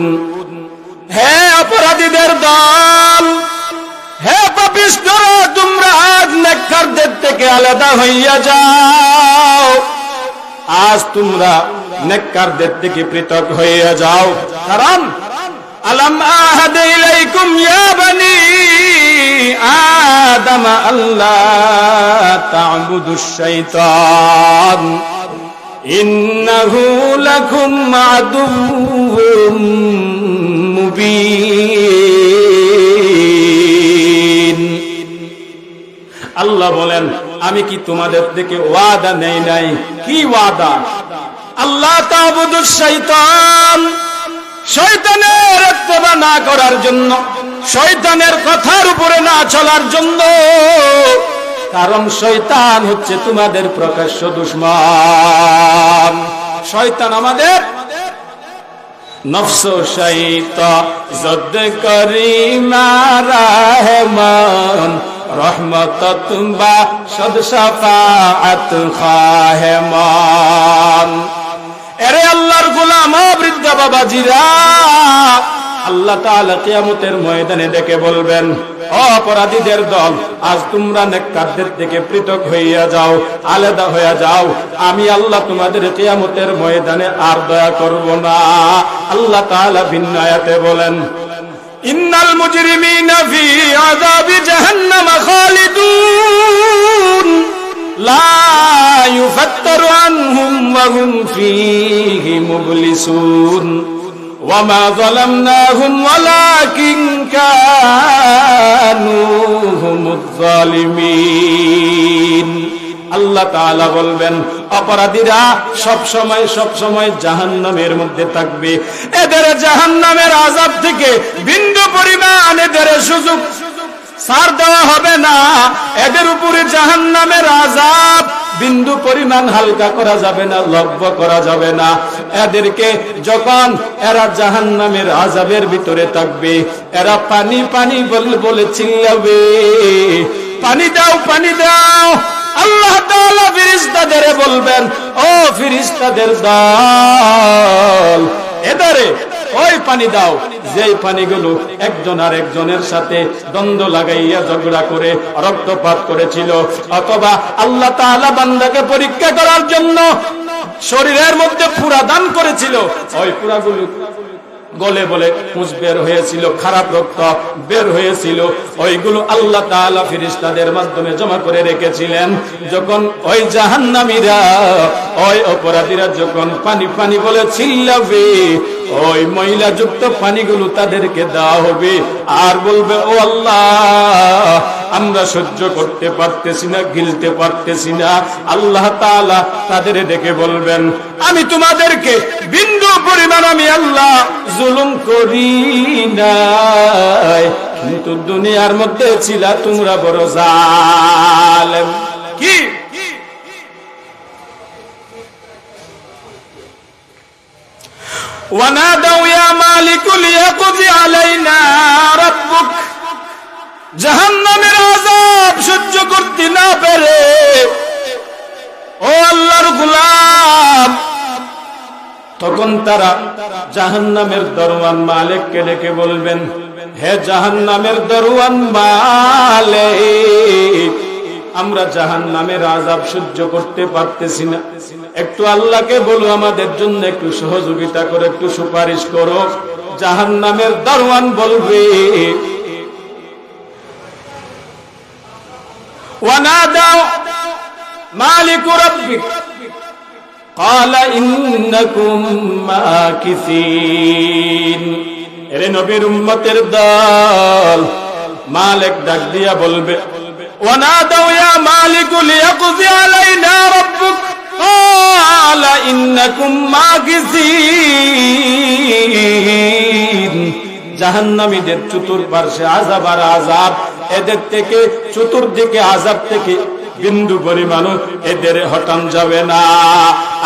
S1: হে অপরাধীদের দল, হে পাপিষ্ঠরা, তোমরা আজ নেককারদের থেকে আলাদা হইয়া যাও। আজ তোমরা নেককারদের থেকে পৃথক হইয়া যাও। কারণ আলাম আহাদ ইলাইকুম ইয়া বানি আদম আল্লাহ তা'বুদুশ শাইতান ইন্নাহু লাকুম আদুউম মুবিন। আল্লাহ বলেন আমি কি তোমাদের থেকে ওয়াদা নেই নাই? কি ওয়াদা? আল্লাহ তা'বুদুশ শাইতান, শয়তানের ইত্তেবা না করার জন্য, শয়তানের কথার উপরে না চলার জন্য। কারণ শয়তান হচ্ছে তোমাদের প্রকাশ্য দুশমন। শয়তান আমাদের নফস শাইতান জদ করিমা রহমান রহমত বা সদ শাফাআত খাহেমান। এরে আল্লাহর গোলাম, বৃদ্ধ বাবাজিরা, আল্লাহ তাআলা কিয়ামতের ময়দানে ডেকে বলবেন অপরাধীদের দল, আজ তোমরা নেককারদের থেকে পৃথক হইয়া যাও, আলাদা হইয়া যাও। আমি আল্লাহ তোমাদের কিয়ামতের ময়দানে আর দয়া করব না। আল্লাহ তাআলা ভিন্ন আয়াতে বলেন ইন্নাল মুজরিমিনা ফি আযাবি জাহান্নাম খালিদুন লা ইউফাত্তারু আনহুম ওয়া হুম ফীহি মুবলিসুন। ওয়ামা যালামনাহুম ওয়ালাকিন কানু হুমুজ জালিমিন। আল্লাহ তাআলা বলবেন অপরাধীরা সব সময় জাহান্নামের মধ্যে থাকবে। এদের জাহান্নামের আযাব থেকে বিন্দু পরিমাণ এদের সুযোগ ছাড় দেওয়া হবে না। এদের উপরে জাহান্নামের আযাব বিন্দু পরিমাণ হালকা করা যাবে না, লঘু করা যাবে না। এদেরকে যখন এরা জাহান্নামের আযাবের ভিতরে থাকবে, এরা পানি পানি বলে চিল্লাবে, পানি দাও পানি দাও। আল্লাহ তাআলা ফেরেশতাদের বলবেন, ও ফেরেশতাদের দল, এদারে ওই পানি দাও যেই পানিগুলো একজন আর একজনের সাথে দ্বন্দ্ব লাগাইয়া ঝগড়া করে রক্তপাত করেছিল, অথবা আল্লাহ তাআলা বান্দাকে পরীক্ষা করার জন্য শরীরের মধ্যে পুরা দান করেছিল, ওই পুরাগুলো গলে বলে পুঁজ বের হয়েছিল, খারাপ রক্ত বের হয়েছিল, ওইগুলো আল্লাহ তাআলা ফেরেশতাদের মাধ্যমে জমা করে রেখেছিলেন। যখন ওই জাহান্নামীরা, ওই অপরাধীরা যখন পানি পানি বলে চিল্লাবে, ওই ময়লা যুক্ত পানিগুলো তাদেরকে দেওয়া হবে আর বলবে, ও আল্লাহ আমরা সহ্য করতে পারতেছি না, গিলতে পারতেছি না। আল্লাহ তাআলা তাদের ডেকে বলবেন, আমি তোমাদেরকে বিন্দু পরিমাণ আমি আল্লাহ জুলুম করি নাই, কিন্তু দুনিয়ার মধ্যে ছিল তোমরা বড় জালেম। কি ওয়ানাদাউ ইয়া মালিকু লিয়াকযি আলাইনা রাব্বুক। জাহান্নামের আযাব সহ্য করতে না পেরে ও আল্লাহর গোলাম, তখন তারা জাহান্নামের দরওয়ান মালিককে ডেকে বলবেন, হে জাহান্নামের দরওয়ান মালিক, আমরা জাহান্নামের আযাব সহ্য করতে পারতেছি না, একটু আল্লাহকে বলো আমাদের জন্য একটু সহযোগিতা করে, একটু সুপারিশ করো। জাহান্নামের দরওয়ান বলবে, ওয়ানাদাউ মালিকু রাব্বিক ক্বালা ইন্নাকুম মাকিসিন। এরে নবীর উম্মতের দল, মালিক ডাক দিয়া বলবে, ওয়ানাদাউ ইয়া মালিকু লিয়াকযি আলাইনা রাব্বুক ক্বালা ইন্নাকুম মাকিসিন। জাহান্নামীদের চতুর্পার্শ্বে আযাব আর আযাব, এদের থেকে চতুর্দিকে আযাব থেকে বিন্দু পরিমাণ এদের হটান যাবে না।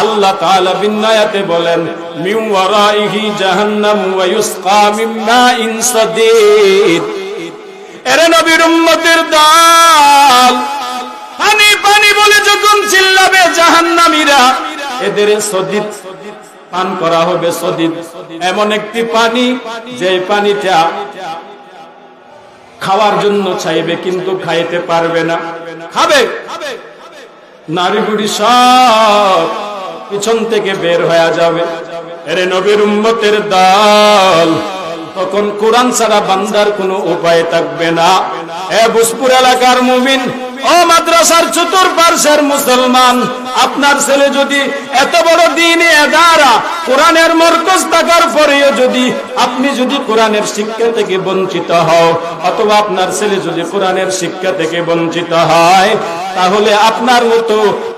S1: আল্লাহ তাআলা বিন্নায়াতে বলেন, মিন ওয়ারাইহি জাহান্নাম ওয়া ইউসকা মিন মাইন সাদীদ। এরে নবীর উম্মতের দল, পানি পানি বলে যখন চিল্লাবে জাহান্নামীরা, এদের সদীদ পান করা হবে। সদীদ এমন একটি পানি, যে পানিটা খাওয়ার জন্য চাইবে কিন্তু খাইতে পারবে না, খাবে নারী বুড়ি সব পিছন থেকে বের হয়ে যাবে। এরে নবীর উম্মতের দল, তখন কোরআন ছাড়া বান্দার কোনো উপায় থাকবে না। এ বুসপুর এলাকার মুমিন, ও মাদ্রাসার চতুর্পার্শ্বের মুসলমান, আপনার ছেলে যদি এত বড় দ্বীনি ইদারা কোরআনের মারকাজ থাকার পরেও যদি আপনি যদি কোরআনের শিক্ষা থেকে বঞ্চিত হও, অথবা আপনার ছেলে যদি কোরআনের শিক্ষা থেকে বঞ্চিত হয়, তাহলে আপনার মতো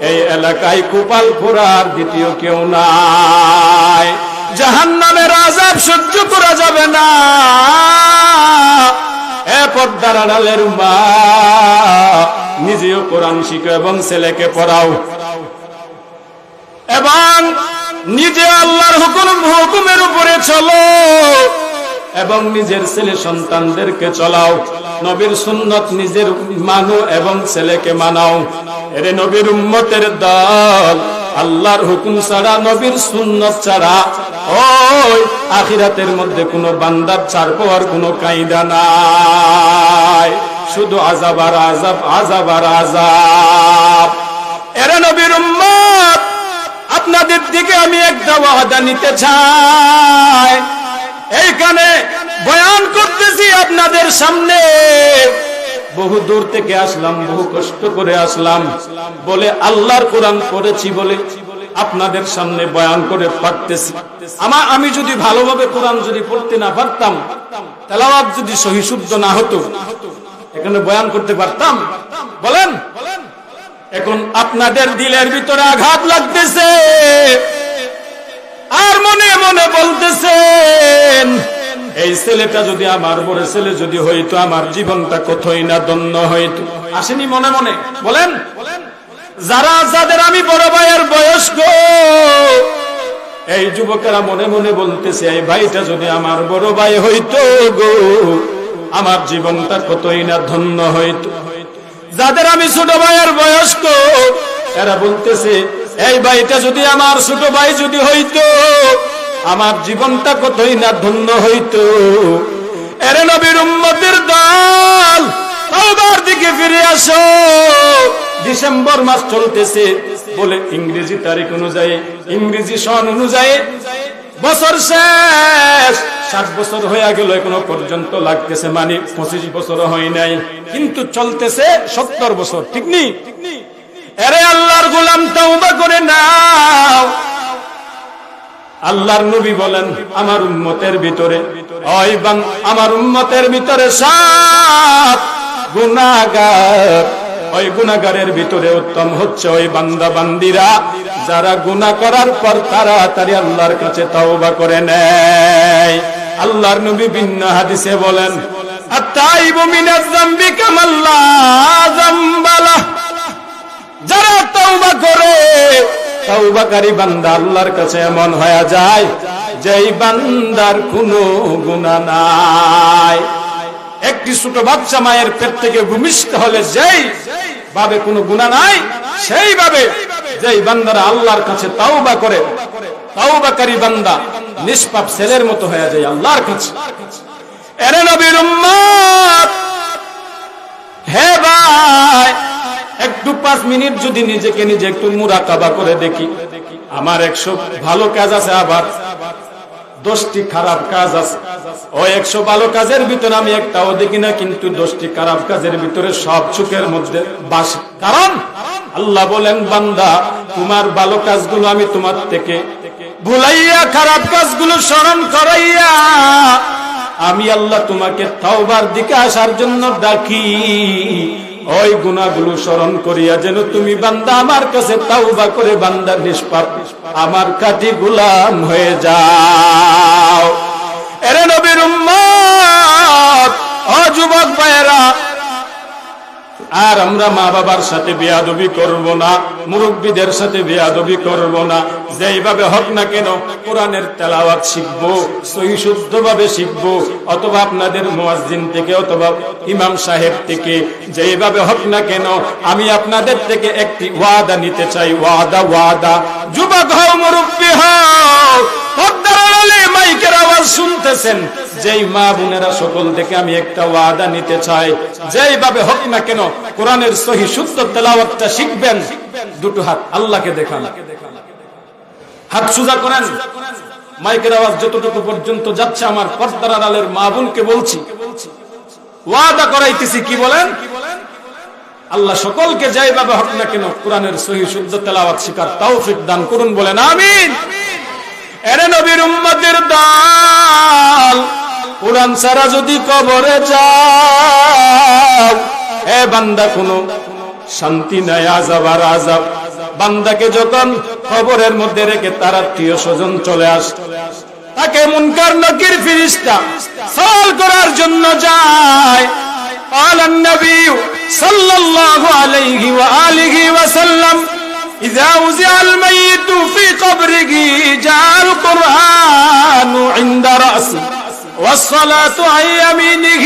S1: এই এলাকায় কুপাল ফোরার দ্বিতীয় কেউ নাই। জাহান্নামের আযাব সহ্য করা যাবে না। এ পর্দার আড়ালের মা, নিজেও কোরআন শিখো এবং ছেলেকে পড়াও, এবং নিজে আল্লাহর হুকুমের উপরে চলো, এবং নিজের ছেলে সন্তানদেরকে চলাও। নবীর সুন্নত নিজের মানো এবং ছেলেকে মানাও। এরে নবীর উম্মতের দল, আল্লাহর হুকুম ছাড়া, নবীর সুন্নত ছাড়া ওই আখিরাতের মধ্যে কোনো বান্দার ছাড় পাওয়ার কোনো কায়দা নাই। শুধু আযাব আর আযাব, আযাব আর আযাব। এরে নবীর উম্মত, আপনাদের দিকে আমি একটা ওয়াদা নিতে চাই। এইখানে বয়ান করতেছি আপনাদের সামনে, বহু দূর থেকে আসলাম, বহু কষ্ট করে আসলাম, বলে আল্লাহর কোরআন পড়েছি বলে আপনাদের সামনে বয়ান করে পারতেছি। আমি যদি ভালোভাবে কোরআন যদি পড়তে না পারতাম, তেলাওয়াত যদি সহি শুদ্ধ না হতো, এখানে বয়ান করতে পারতাম? বলেন। এখন আপনাদের দিলের ভিতরে আঘাত লাগতেছে আর মনে মনে বলতেছেন, এই ছেলেটা যদি আমার বড় ছেলে যদি হইতো, আমার জীবনটা কতই না ধন্য হইতো। আসেনি মনে মনে? বলেন। যাদের আমি বড় ভাইয়ের বয়স্ক, এই যুবকেরা মনে মনে বলতেছে, এই ভাইটা যদি আমার বড় ভাই হইতো গো, আমার জীবনটা কতই না ধন্য হইতো। যাদের আমি ছোট ভাইয়ের বয়স্ক, এরা বলতেছে, এই ভাইটা যদি আমার ছোট ভাই যদি হইতো, আমার জীবনটা কতই না ধন্য হইতো। এরে নবীর উম্মতের দল, তওবার দিকে ফিরে আসো। ডিসেম্বর মাস চলতেছে বলে ইংরেজি তারিখ অনুযায়ী, ইংরেজি সন অনুযায়ী বছর শেষ। 60 বছর হয়ে গেল, এখনো পর্যন্ত লাগতেছে, মানে 25 বছর হয় নাই, কিন্তু চলতেছে 70 বছর। ঠিক নি? এরে আল্লাহর গোলাম, তওবা করে নাও। আল্লাহর নবী বলেন, আমার উম্মতের ভিতরে আমার উম্মতের ভিতরে 7 গুনাহগার, ওই গুনাহগারের ভিতরে উত্তম হচ্ছে ওই বান্দা বান্দিরা যারা গুনাহ করার পর তাড়াতাড়ি আল্লাহর কাছে তওবা করে নেয়। আল্লাহর নবী ভিন্ন হাদিসে বলেন, আত-তাইবু মিনাজ যামবি কামান লা যামবা লাহ। যারা তওবা করে, তওবাকারী বান্দা আল্লাহর কাছে এমন হয়ে যায় যেই বান্দার কোনো গুনাহ নাই। একটি ছোট বাচ্চা মায়ের পেট থেকে ভূমিষ্ঠ হলে যেই ভাবে কোনো গুনাহ নাই, সেই ভাবে যেই বান্দারা আল্লাহর কাছে তওবা করে, তওবাকারী বান্দা নিষ্পাপ ছেলের মতো হয়ে যায় আল্লাহর কাছে। এরে নবীর উম্মত, হে ভাই, একটু 5 মিনিট যদি নিজেকে নিজে একটু মুরাকাবা করে দেখি, আমার 100 ভালো কাজ আছে, আবার 10টি খারাপ কাজ আছে। ওই 100 ভালো কাজের ভিতরে আমি একটাও দেখি না, কিন্তু 10টি খারাপ কাজের ভিতরে সব চোখের মধ্যে বাসে। কারণ আল্লাহ বলেন, বান্দা, তোমার ভালো কাজগুলো আমি তোমার থেকে ভুলাইয়া, খারাপ কাজগুলো স্মরণ করাইয়া আমি আল্লাহ তোমাকে তওবার দিকে আসার জন্য ডাকি। ওই গুনাহগুলো স্মরণ করিয়া যেন তুমি বান্দা আমার কাছে তওবা করে বান্দা নিষ্পাপ আমার কাঠি গোলাম হয়ে যাও। এরে নবীর উম্মত, ও যুবক ভাইয়েরা, আর আমরা মা বাবার সাথে বেয়াদবি করব না, মুরব্বীদের সাথে বেয়াদবি করব না। যেইভাবে হোক না কেন কোরআনের তেলাওয়াত শিখব, সহি শুদ্ধভাবে শিখব, অথবা আপনাদের মুয়াজ্জিন থেকে অথবা ইমাম সাহেব থেকে, যেইভাবে হোক না কেন আমি আপনাদের থেকে একটি ওয়াদা নিতে চাই। ওয়াদা। যুবক হও, মুরব্বী হও, পর্দার আড়ালে মাইকের আওয়াজ শুনতেছেন, যেই মা বোনেরা সকল থেকে আমি একটা ওয়াদা নিতে চাই, যেইভাবে হোক না কেন কোরআনের সহি শুদ্ধ তেলাওয়াতটা শিখবেন। দুটো হাত আল্লাহকে দেখান, হাত সোজা করেন। মাইকের আওয়াজ যতটুকু পর্যন্ত যাচ্ছে, আমার পর্দার আড়ালের মা বোনকে বলছি, ওয়াদা করাইতেছি। কি বলেন? আল্লাহ সকলকে যেইভাবে হোক না কেন কোরআনের সহি শুদ্ধ তেলাওয়াত শিখার তৌফিক দান করুন, বলেন আমিন। এরে নবীর উম্মতের দল, কোরআন ছাড়া যদি কবরে যাও, এ বান্দা কোনো শান্তি নাই, আযাব আর আযাব। বান্দাকে যখন কবরের মধ্যে রেখে তার আত্মীয় স্বজন চলে আসে, তাকে মুনকার নকির ফেরেশতা সওয়াল করার জন্য যায়। قال النبي صلى الله عليه وآله وسلم إذا وزع الميت في قبره جاء القرآن عند رأسه والصلاة عن يمينه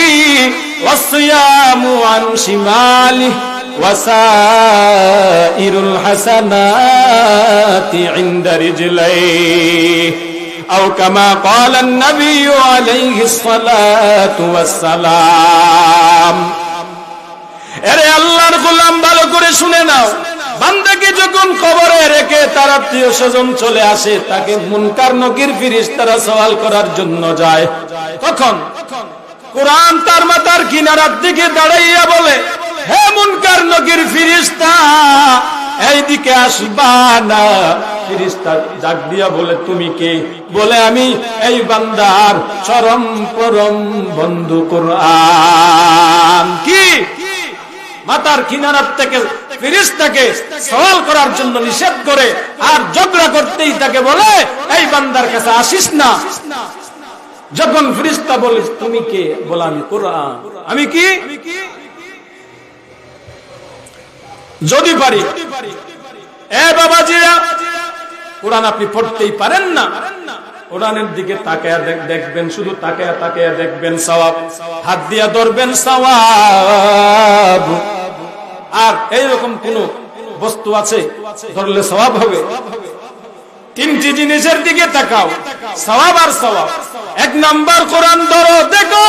S1: والصيام عن شماله وسائر الحسنات عند رجليه أو كما قال النبي عليه الصلاة والسلام. এরে আল্লাহর গোলাম, ভালো করে শুনে নাও, বান্দাকে যখন কবরে রেখে তার আত্মীয় স্বজন চলে আসে, তাকে মুনকার নকির ফেরেশতারা সওয়াল করার জন্য যায়, তখন কোরআন তার মাথার কিনারার দিকে দাঁড়াইয়া বলে, হে মুনকার নকির ফেরেশতা, এইদিকে আসবা না, ফেরেশতা ডাক দিয়া বলে তুমি কে? বলে আমি এই বান্দার চরম পরম বন্ধু কুরআন। কি মাথার কিনারার থেকে ফেরেশতাকে সওয়াল করার জন্য নিষেধ করে আর ঝগড়া করতেই তাকে বলে এই বান্দার কাছে আসিস না। যখন ফেরেশতা বলে তুমি কে? বলে আমি কুরআন। আমি কি? যদি পারি এ বাবাজিরা, কোরআন আপনি পড়তেই পারেন না, কোরআনের দিকে তাকায়া দেখবেন, শুধু তাকায়া তাকায়া দেখবেন সওয়াব, হাত দিয়া ধরবেন সওয়াব। আর এইরকম কোন বস্তু আছে ধরলে সওয়াব হবে? তিনটি জিনিসের দিকে তাকাও, সওয়াব আর সওয়াব। এক নাম্বার কোরআন ধরো, দেখো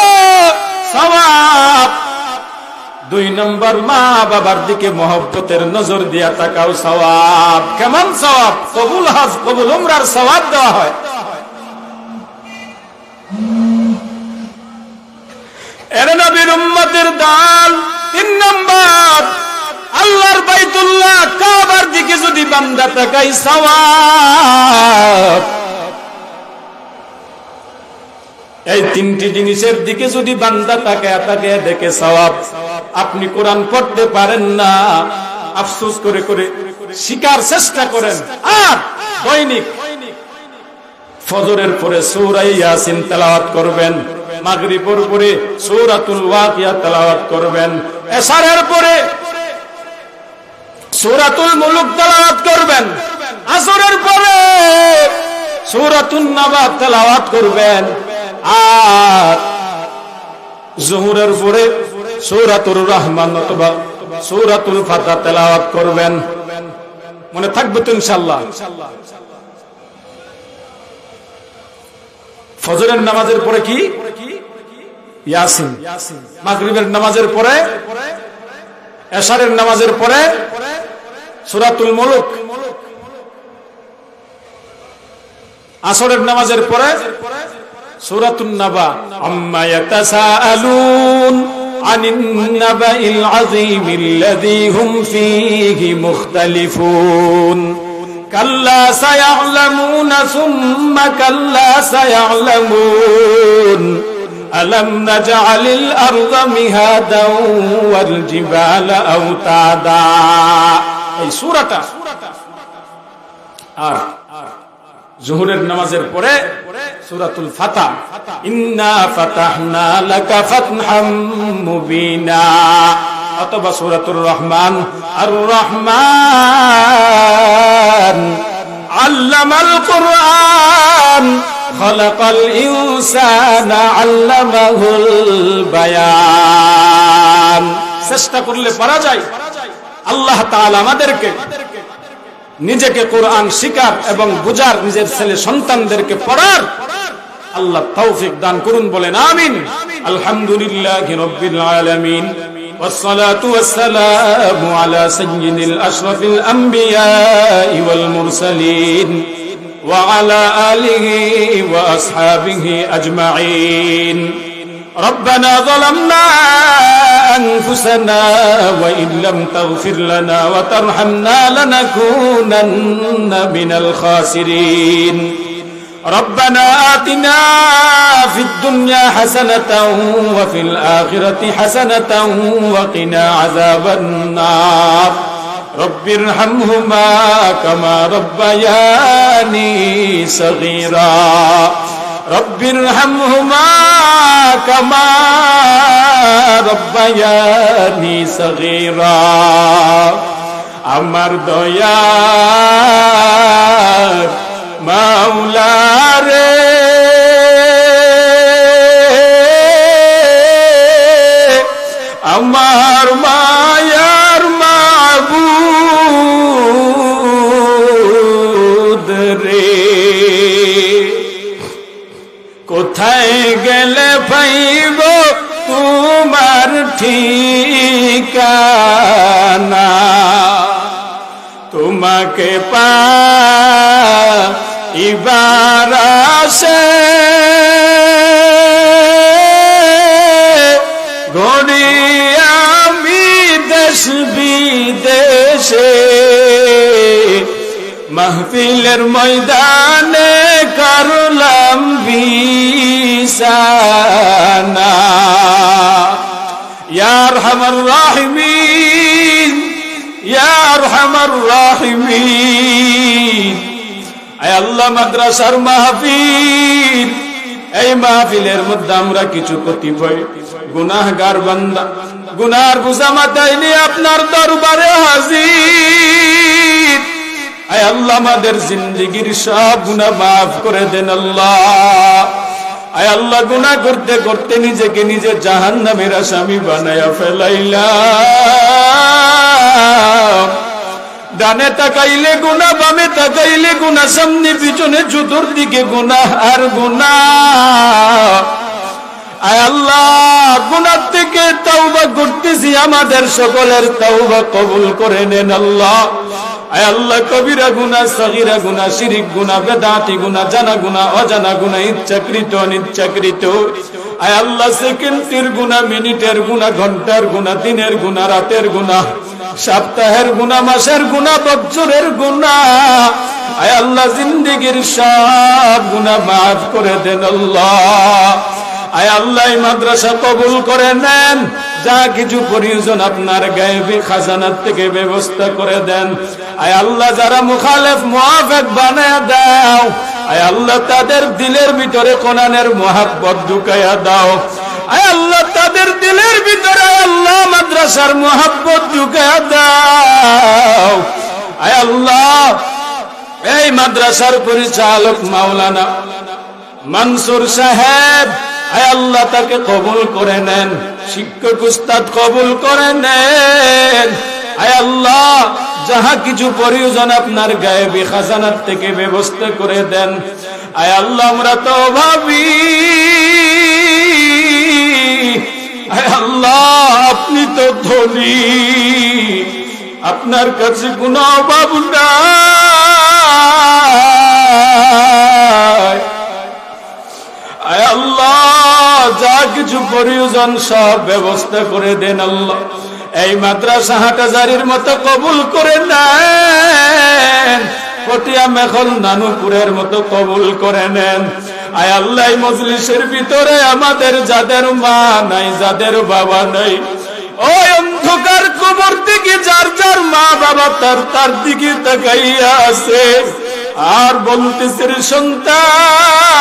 S1: সওয়াব। দুই নম্বর মা বাবার দিকে মহব্বতের নজর দিয়া তাকাও, সওয়াব। কেমন সওয়াব? কবুল হজ কবুল উমরার সওয়াব দেওয়া হয়। এর নবীর উম্মতের দান। তিন নম্বর আল্লাহর বাইতুল্লাহ কাবার দিকে যদি বান্দা তাকাই, সওয়াব। এই তিনটি জিনিসের দিকে যদি বান্দা তাকায় তাকায় দেখে সওয়াব। আপনি কোরআন পড়তে পারেন না, আফসোস করে করে শিকার চেষ্টা করেন। আর দৈনিক ফজরের পরে সূরা ইয়াসিন তেলাওয়াত করবেন, মাগরিবের পরে সূরাতুল ওয়াকিয়া তেলাওয়াত করবেন, এশারের পরে সূরাতুল মুলক তেলাওয়াত করবেন, আসরের পরে সূরাতুন নাবা তেলাওয়াত করবেন, আর যোহরের পরে সূরাতুর রহমান অথবা সূরাতুল ফাতিহা তেলাওয়াত করবেন। মনে থাকবে তো ইনশাআল্লাহ? ফজরের নামাজের পরে কি? ইয়াসিন। মাগরিবের নামাজের পরে, এশারের নামাজের পরে সূরাতুল মুলক, আসরের নামাজের পরে সূরাতুন নাবা। আম্মা ইয়াতাসাআলুন আনিন নাবাইল আযীমিল্লাযী হুম ফীহি মুখতালিফুন কাল্লা সায়া'লামুনা সুম্মা কাল্লা সায়া'লামুন আলাম নাজআলিল আরদা মিহাদাও ওয়াল জিবালা আওতাদা। এই সূরাটা। আর যোহরের নামাজের পরে সূরাতুল ফাতিহা, ইন্না ফাতাহনা লাকা ফাতহাম মুবিনা, অথবা সূরাতুর রহমান। আর রহমান আল্লামাল কুরআন খালাকাল ইনসানা আল্লামাহুল বায়ান। চেষ্টা করলে পারা যায়। আল্লাহ তাআলা আমাদেরকে নিজেকে কোরআন শিখার এবং বুঝার, নিজের ছেলে সন্তানদেরকে পড়ার আল্লাহ তৌফিক দান করুন, বলেন আমিন। আলহামদুলিল্লাহি রাব্বিল আলামিন, والصلاة والسلام على سيد الأشرف الأنبياء والمرسلين وعلى آله وأصحابه أجمعين. ربنا ظلمنا أنفسنا وإن لم تغفر لنا وترحمنا لنكونن من الخاسرين. ربنا آتنا في الدنيا حسنة وفي الآخرة حسنة وقنا عذاب النار. رب ارحمهما كما ربياني صغيرا. رب ارحمهما كما ربياني صغيرا. আমার দয়ার মাওলা রে, আমার মায়ার মাবুদ রে, কোথায় গেলে পাইব তোমার ঠিকানা? তোমাকে পাইবার আশে ঘুরি আমি দেশ বিদেশে, মাহফিলে দিলের ময়দানে করলাম বিছানা ইয়া আরহামার রাহিমিন ইয়া আরহামার রাহিমিন। আয় আল্লাহ, মাদ্রাসার মাহফিল, এই মাহফিলের মধ্যে আমরা কিছু কতিপয় গুনাহগার বান্দা গুনার বোঝা মাথায় নিয়ে আপনার দরবারে হাজির। আয় আল্লাহ, আমাদের জিন্দেগীর সব গুনাহ মাফ করে দেন আল্লাহ। আয় আল্লাহ, গুনাহ করতে করতে নিজেকে নিজে জাহান্নামের আসামি বানায়া ফেলাইলাম। ডানে তাকাইলে গুনাহ, বামে তাকাইলে গুনাহ, সামনে পিছনে চতুর্দিকে গুনাহ আর গুনাহ। আয় আল্লাহ, গুনাহ থেকে তওবা করতেছি, আমাদের সকলের তওবা কবুল করে নেন আল্লাহ। আয় আল্লাহ, কবিরা গুনাহ, সগীরা গুনাহ, শিরক গুনাহ, বেদাতি গুনাহ, জানা গুনাহ, অজানা গুনাহ, ইচ্ছাকৃত অনিচ্ছাকৃত, আয় আল্লাহ, সেকেন্ডের গুনাহ, মিনিটের গুনাহ, ঘন্টার গুনাহ, দিনের গুনাহ, রাতের গুনাহ, সপ্তাহের গুনাহ, মাসের গুনাহ, বছরের গুনাহ, আয় আল্লাহ, জিন্দেগীর সব গুনাহ মাফ করে দেন আল্লাহ। আয় আল্লাহ, এই মাদ্রাসা কবুল করে নেন, যা কিছু প্রয়োজন আপনার গায়েবী খাজানার থেকে ব্যবস্থা করে দেন। আয় আল্লাহ, যারা মুখালেফ মুআফিক বানায়া দাও, আয় আল্লাহ, তাদের দিলের ভিতরে কোরআনের মুহাব্বত ঢুকায়া দাও। আয় আল্লাহ, তাদের দিলের ভিতরে আল্লাহ মাদ্রাসার মুহাব্বত ঢুকায়া দাও। আয় আল্লাহ, এই মাদ্রাসার পরিচালক মাওলানা মনসুর সাহেব, আয় আল্লাহ, তাকে কবুল করে নেন, শিক্ষক উস্তাদ কবুল করে নেন। আয় আল্লাহ, যাহা কিছু প্রয়োজন আপনার গায়েবী খাজানার থেকে ব্যবস্থা করে দেন। আয় আল্লাহ, আমরা তো ভাবি, আয় আল্লাহ, আপনি তো ধনী, আপনার কাছে কোনো অভাব নাই। আয় আল্লাহ, যা কিছু প্রয়োজন সব ব্যবস্থা করে দেন আল্লাহ। এই মাদ্রাসা হাটহাজারীর মতো কবুল করে নেন, পটিয়া মেখল নানুপুরের মতো কবুল করে নেন। আয় আল্লাহ, এই মজলিসের ভিতরে আমাদের যাদের মা নাই, যাদের বাবা নাই, ওই অন্ধকার কবর থেকে যার যার মা বাবা তার দিকে তাকাইয়া আছে আর বলতেছে, সন্তান,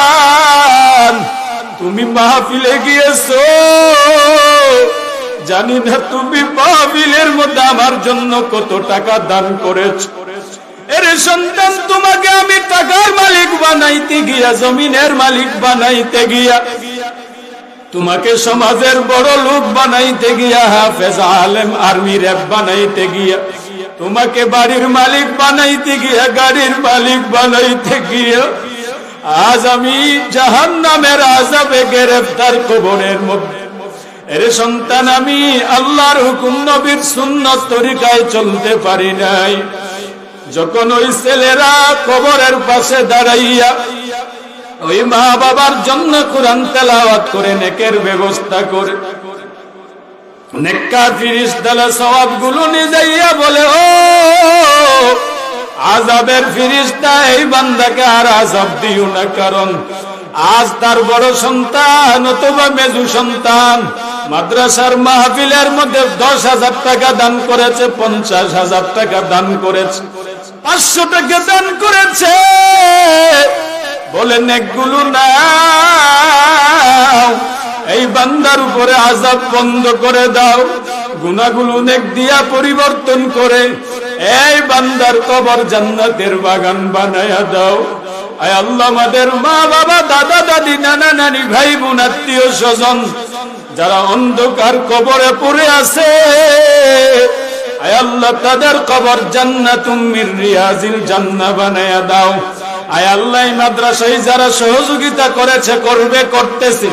S1: তুমি মাহফিলে গিয়েছো, জানি না তুমি মাহফিলের মধ্যে আমার জন্য কত টাকা দান করেছো। এরে সন্তান, তোমাকে আমি টাকার মালিক বানাইতে গিয়া, জমিনের মালিক বানাইতে গিয়া, তোমাকে সমাজের বড় লোক বানাইতে গিয়া, হাফেজ আলেম আর্মি র্যাব বানাইতে গিয়া, তোমাকে বাড়ির মালিক বানাইতে গিয়া, গাড়ির মালিক বানাইতে গিয়া, আজ আমি জাহান্নামের আযাবে গ্রেফতার কবরের মধ্যে। এরে সন্তান, আমি আল্লাহর হুকুম নবীর সুন্নাত তরিকায় চলতে পারি নাই। যখন ওই ছেলেরা কবরের পাশে দাঁড়াইয়া ওই মা বাবার জন্য কোরআন তেলাওয়াত করে নেকের ব্যবস্থা করে, নেককার ফেরেশতারা সওয়াবগুলো নিয়ে যাইয়া বলে, ও আযাবের ফেরেশতা, এই বান্দাকে আর আযাব দিও না, কারণ আজ তার বড় সন্তান অথবা মেজু সন্তান মাদ্রাসার মাহফিলের মধ্যে 10,000 টাকা দান করেছে, 50,000 টাকা দান করেছে, 500 টাকা দান করেছে, বলে নেকগুলো নাও, এই বান্দার উপরে আযাব বন্ধ করে দাও, গুনাহগুলো নেক দিয়া পরিবর্তন করে এই বান্দার কবর জান্নাতের বাগান বানায়া দাও। আয় আল্লাহ, আমাদের মা বাবা, দাদা দাদি, নানা নানি, ভাই বোন, আত্মীয় স্বজন যারা অন্ধকার কবরে পড়ে আছে, আয় আল্লাহ, তাদের কবর জান্নাতুম মির রিয়াজিল জান্নাহ বানায়া দাও। আয় আল্লাহ, এই মাদ্রাসায় যারা সহযোগিতা করেছে, করবে, করতেছে,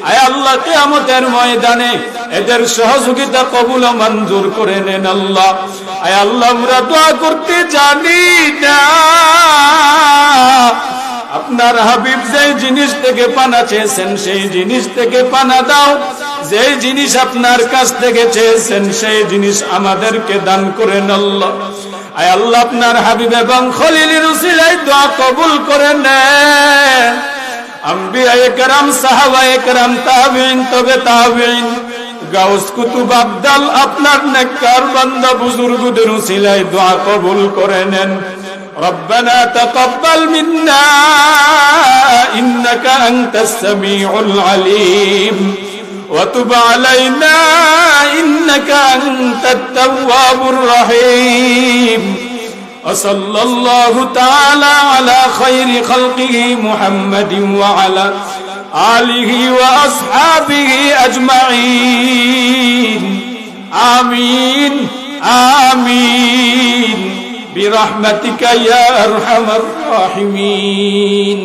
S1: আয় আল্লাহ, কিয়ামতের ময়দানে এদের সহযোগিতা কবুল ও মঞ্জুর করে নেন আল্লাহ। আয় আল্লাহ, আমরা দোয়া করতে জানি না, আপনার হাবিব যেই জিনিস থেকে পানা চেয়েছেন সেই জিনিস থেকে পানা দাও, যেই জিনিস আপনার কাছ থেকে চেয়েছেন সেই জিনিস আমাদেরকে দান করেন আল্লাহ। আয় আল্লাহ আপনার হাবিব এবং খলিলের উসিলায় দোয়া কবুল করে নেন। আম্বিয়ায়ে কেরাম, সাহাবায়ে কেরাম, তাবিঈন, তবে তাবিঈন, গাউস কুতুব আবদাল আপনার নেককার বান্দা বুজুর্গদের উসিলায় দোয়া কবুল করে নেন। ربنا تقبل منا إنك أنت السميع العليم وتب علينا إنك أنت التواب الرحيم وصلى الله تعالى على خير خلقه محمد وعلى آله وأصحابه أجمعين آمين آمين برحمتك يا أرحم الراحمين.